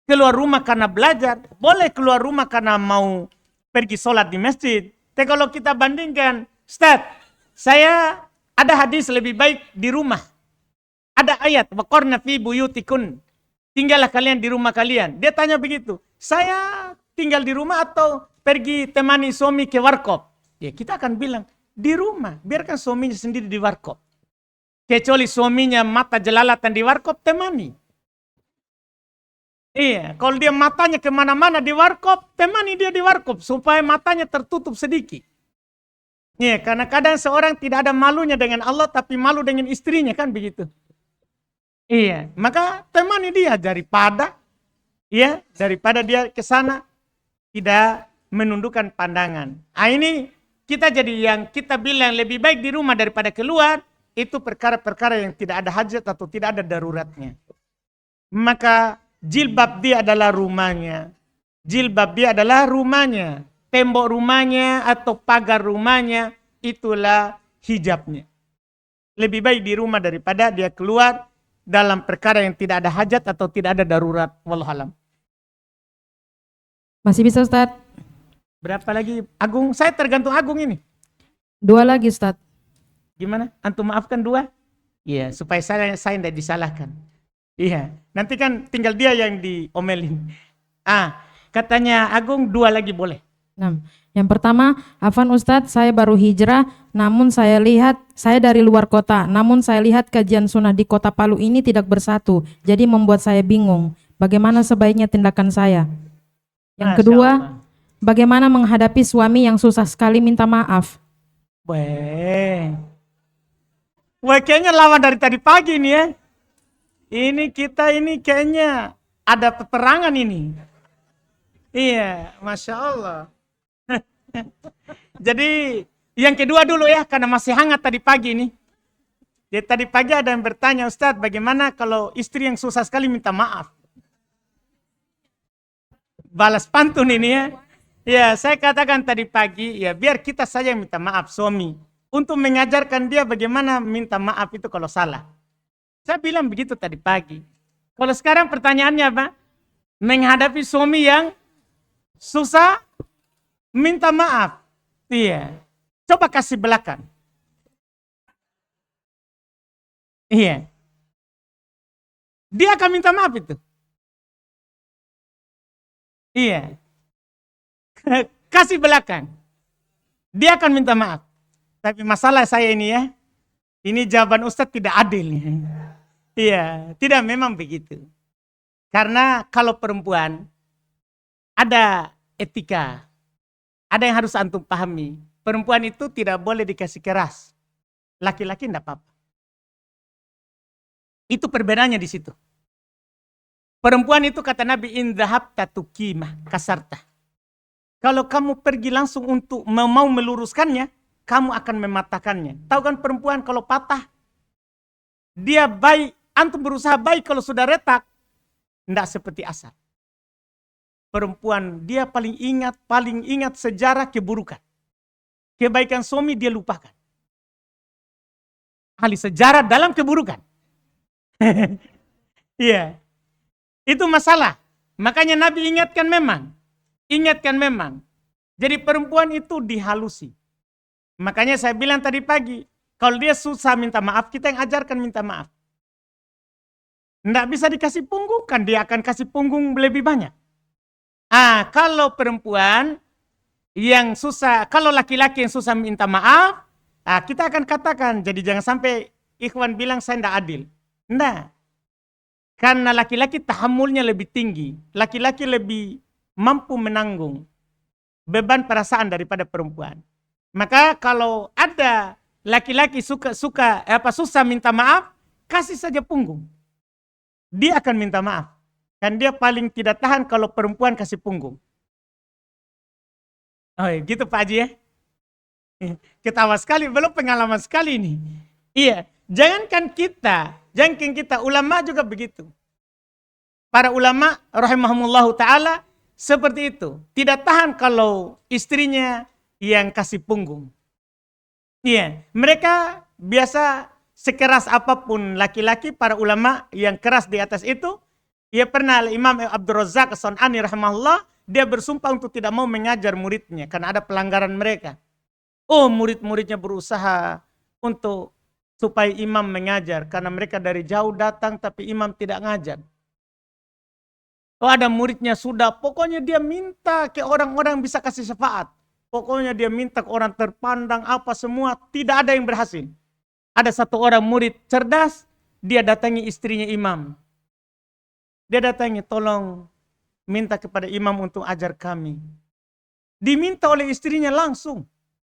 keluar rumah karena belajar, boleh keluar rumah karena mau pergi sholat di masjid. Tapi kalau kita bandingkan, Ustaz, saya ada hadis lebih baik di rumah. Ada ayat, waqarna fi buyutikun. Tinggallah kalian di rumah kalian. Dia tanya begitu, saya tinggal di rumah atau pergi temani suami ke warkop? Ya kita akan bilang, di rumah. Biarkan suaminya sendiri di warkop. Kecuali suaminya mata jelalatan di warkop, temani. Iya, kalau dia matanya kemana-mana di warkop, temani dia di warkop supaya matanya tertutup sedikit. Iya, karena kadang seorang tidak ada malunya dengan Allah tapi malu dengan istrinya, kan begitu. Iya, maka temani dia daripada dia ke sana tidak menundukkan pandangan. Ah, ini kita jadi yang kita bilang lebih baik di rumah daripada keluar, itu perkara-perkara yang tidak ada hajat atau tidak ada daruratnya. Maka jilbab dia adalah rumahnya. Jilbab dia adalah rumahnya. Tembok rumahnya atau pagar rumahnya, itulah hijabnya. Lebih baik di rumah daripada dia keluar dalam perkara yang tidak ada hajat atau tidak ada darurat. Wallahualam. Masih bisa Ustaz? Berapa lagi? Agung, saya tergantung Agung ini. 2 lagi Ustaz. Gimana? Antum maafkan 2? Iya, supaya saya tidak disalahkan. Iya, nanti kan tinggal dia yang diomelin. Katanya Agung 2 lagi boleh. 6. Yang pertama, Afwan Ustadz, saya baru hijrah, namun saya dari luar kota, namun saya lihat kajian sunnah di kota Palu ini tidak bersatu, jadi membuat saya bingung. Bagaimana sebaiknya tindakan saya? Yang kedua, bagaimana menghadapi suami yang susah sekali minta maaf? Wah, kayaknya lawan dari tadi pagi nih ya. Ini kita ini kayaknya ada peperangan ini. Iya, Masya Allah. Jadi yang kedua dulu ya, karena masih hangat tadi pagi ini. Jadi tadi pagi ada yang bertanya, Ustadz, bagaimana kalau istri yang susah sekali minta maaf? Balas pantun ini ya. Ya, saya katakan tadi pagi, ya biar kita saja yang minta maaf suami. Untuk mengajarkan dia bagaimana minta maaf itu kalau salah. Saya bilang begitu tadi pagi. Kalau sekarang pertanyaannya apa? Menghadapi suami yang susah minta maaf. Iya. Coba kasih belakang. Iya. Dia akan minta maaf itu. Iya. Kasih belakang. Dia akan minta maaf. Tapi masalah saya ini ya, ini jawaban Ustadz tidak adil. Iya, tidak memang begitu. Karena kalau perempuan, ada etika. Ada yang harus antum pahami. Perempuan itu tidak boleh dikasih keras. Laki-laki tidak apa-apa. Itu perbedaannya di situ. Perempuan itu kata Nabi, in dhahabta tuqimah kasarta. Kalau kamu pergi langsung untuk mau meluruskannya, kamu akan mematahkannya. Tahu kan perempuan kalau patah, dia baik, antum berusaha baik, kalau sudah retak, tidak seperti asal. Perempuan dia paling ingat sejarah keburukan. Kebaikan suami dia lupakan. Ahli sejarah dalam keburukan. Iya. Itu masalah. Makanya Nabi ingatkan memang. Jadi perempuan itu dihalusi. Makanya saya bilang tadi pagi, kalau dia susah minta maaf, kita yang ajarkan minta maaf. Tidak bisa dikasih punggung, kan dia akan kasih punggung lebih banyak. Kalau perempuan yang susah, kalau laki-laki yang susah minta maaf, kita akan katakan, jadi jangan sampai ikhwan bilang saya tidak adil. Tidak. Karena laki-laki tahammulnya lebih tinggi. Laki-laki lebih mampu menanggung beban perasaan daripada perempuan. Maka kalau ada laki-laki susah minta maaf, kasih saja punggung. Dia akan minta maaf. Kan dia paling tidak tahan kalau perempuan kasih punggung. Oh gitu Pak Haji ya. Ketawa sekali, belum pengalaman sekali ini. Iya, jangankan kita, ulama juga begitu. Para ulama rahimahumullahu ta'ala seperti itu. Tidak tahan kalau istrinya yang kasih punggung. Iya, mereka biasa sekeras apapun laki-laki, para ulama yang keras di atas itu, Ia pernah Imam Abdul Razak As-San'ani rahimahullah, dia bersumpah untuk tidak mau mengajar muridnya karena ada pelanggaran mereka. Oh, murid-muridnya berusaha untuk supaya imam mengajar karena mereka dari jauh datang tapi imam tidak ngajar. Oh, ada muridnya sudah, pokoknya dia minta ke orang-orang bisa kasih syafaat. Pokoknya dia minta ke orang terpandang apa semua, tidak ada yang berhasil. Ada satu orang murid cerdas, dia datangi istrinya imam. Dia datangi, tolong minta kepada imam untuk ajar kami. Diminta oleh istrinya langsung,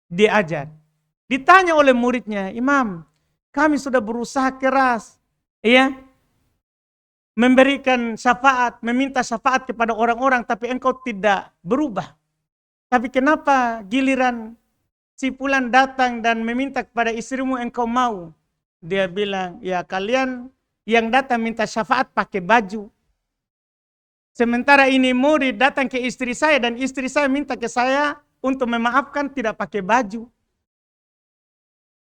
dia ajar. Ditanya oleh muridnya, imam, kami sudah berusaha keras, iya, memberikan syafaat, meminta syafaat kepada orang-orang, tapi engkau tidak berubah. Tapi kenapa giliran si fulan datang dan meminta kepada istrimu engkau mau? Dia bilang, ya kalian yang datang minta syafaat pakai baju. Sementara ini murid datang ke istri saya dan istri saya minta ke saya untuk memaafkan tidak pakai baju.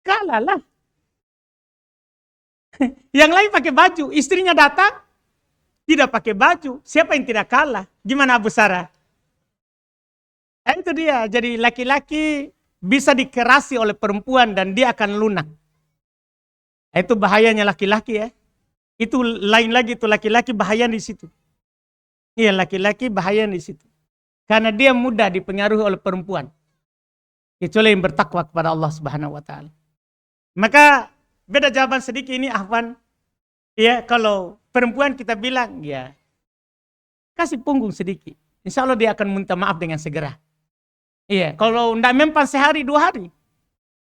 Kalah lah. Yang lain pakai baju, istrinya datang tidak pakai baju. Siapa yang tidak kalah? Gimana Abu Sarah? Itu dia. Jadi laki-laki bisa dikerasi oleh perempuan dan dia akan lunak. Itu bahayanya laki-laki ya. Itu lain lagi, itu laki-laki bahaya di situ. Iya, laki-laki bahaya di situ. Karena dia mudah dipengaruhi oleh perempuan. Kecuali yang bertakwa kepada Allah Subhanahu wa taala. Maka beda jawaban sedikit ini Ahwan. Ya, kalau perempuan kita bilang, ya kasih punggung sedikit. Insya Allah dia akan minta maaf dengan segera. Iya, kalau tidak mempan sehari 2 hari.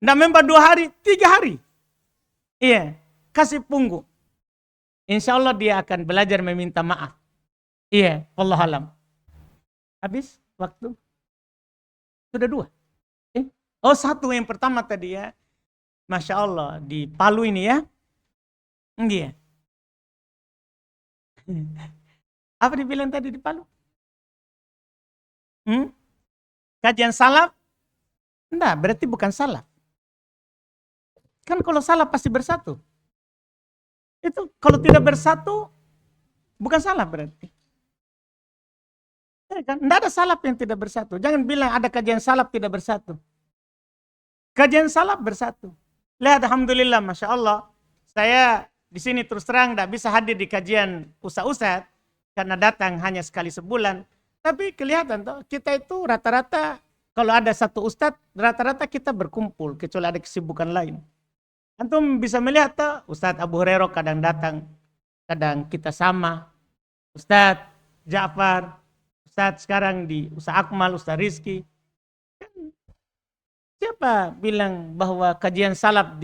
Tidak mempan 2 hari, 3 hari. Iya, kasih punggung. Insya Allah dia akan belajar meminta maaf. Iya, wallahualam. Habis waktu? Sudah 2. Oh, 1 yang pertama tadi ya. Masya Allah, di Palu ini ya. Iya. Apa dibilang tadi di Palu? Kajian salaf? Enggak, berarti bukan salaf. Kan kalau salaf pasti bersatu. Itu kalau tidak bersatu, bukan salaf berarti. Ya kan? Enggak ada salaf yang tidak bersatu. Jangan bilang ada kajian salaf tidak bersatu. Kajian salaf bersatu. Lihat, alhamdulillah, masya Allah. Saya di sini terus terang tidak bisa hadir di kajian ustaz-ustaz karena datang hanya sekali sebulan. Tapi kelihatan toh kita itu rata-rata kalau ada satu ustaz rata-rata kita berkumpul kecuali ada kesibukan lain. Antum bisa melihat toh Ustaz Abu Hurairah kadang datang, kadang kita sama. Ustaz Ja'far, Ustaz sekarang di Ustaz Akmal, Ustaz Rizki. Siapa bilang bahwa kajian salaf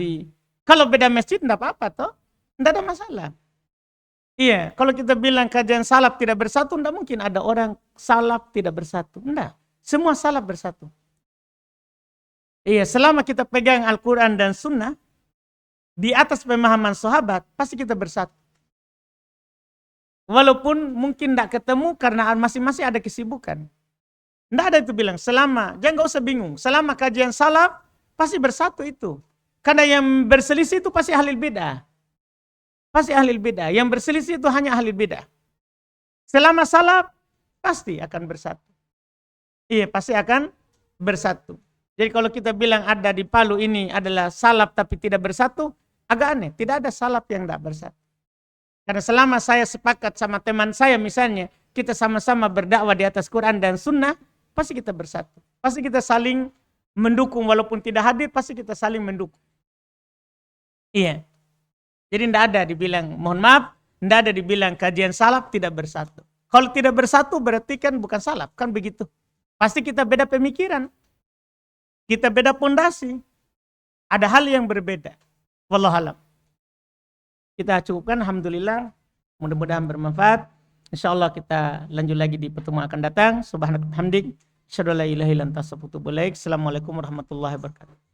kalau beda masjid enggak apa-apa toh? Enggak ada masalah. Iya, kalau kita bilang kajian salaf tidak bersatu, enggak mungkin ada orang salaf tidak bersatu. Enggak, semua salaf bersatu. Iya, selama kita pegang Al-Quran dan Sunnah, di atas pemahaman sahabat, pasti kita bersatu. Walaupun mungkin enggak ketemu karena masing-masing ada kesibukan. Enggak ada itu bilang, jangan gak usah bingung, selama kajian salaf, pasti bersatu itu. Karena yang berselisih itu pasti ahli bid'ah. Pasti ahli bid'ah. Yang berselisih itu hanya ahli bid'ah. Selama salaf, pasti akan bersatu. Iya, pasti akan bersatu. Jadi kalau kita bilang ada di Palu ini adalah salaf tapi tidak bersatu, agak aneh. Tidak ada salaf yang tidak bersatu. Karena selama saya sepakat sama teman saya misalnya, kita sama-sama berdakwah di atas Quran dan Sunnah, pasti kita bersatu. Pasti kita saling mendukung walaupun tidak hadir, pasti kita saling mendukung. Iya. Jadi tidak ada dibilang, mohon maaf, tidak ada dibilang kajian salaf tidak bersatu. Kalau tidak bersatu berarti kan bukan salaf, kan begitu. Pasti kita beda pemikiran. Kita beda pondasi. Ada hal yang berbeda. Wallahualam. Kita cukupkan, alhamdulillah. Mudah-mudahan bermanfaat. InsyaAllah kita lanjut lagi di pertemuan akan datang. Subhanallah hamdik. Asyhadu an la ilaha illa anta astaghfiruka wa atubu ilaik. Assalamualaikum warahmatullahi wabarakatuh.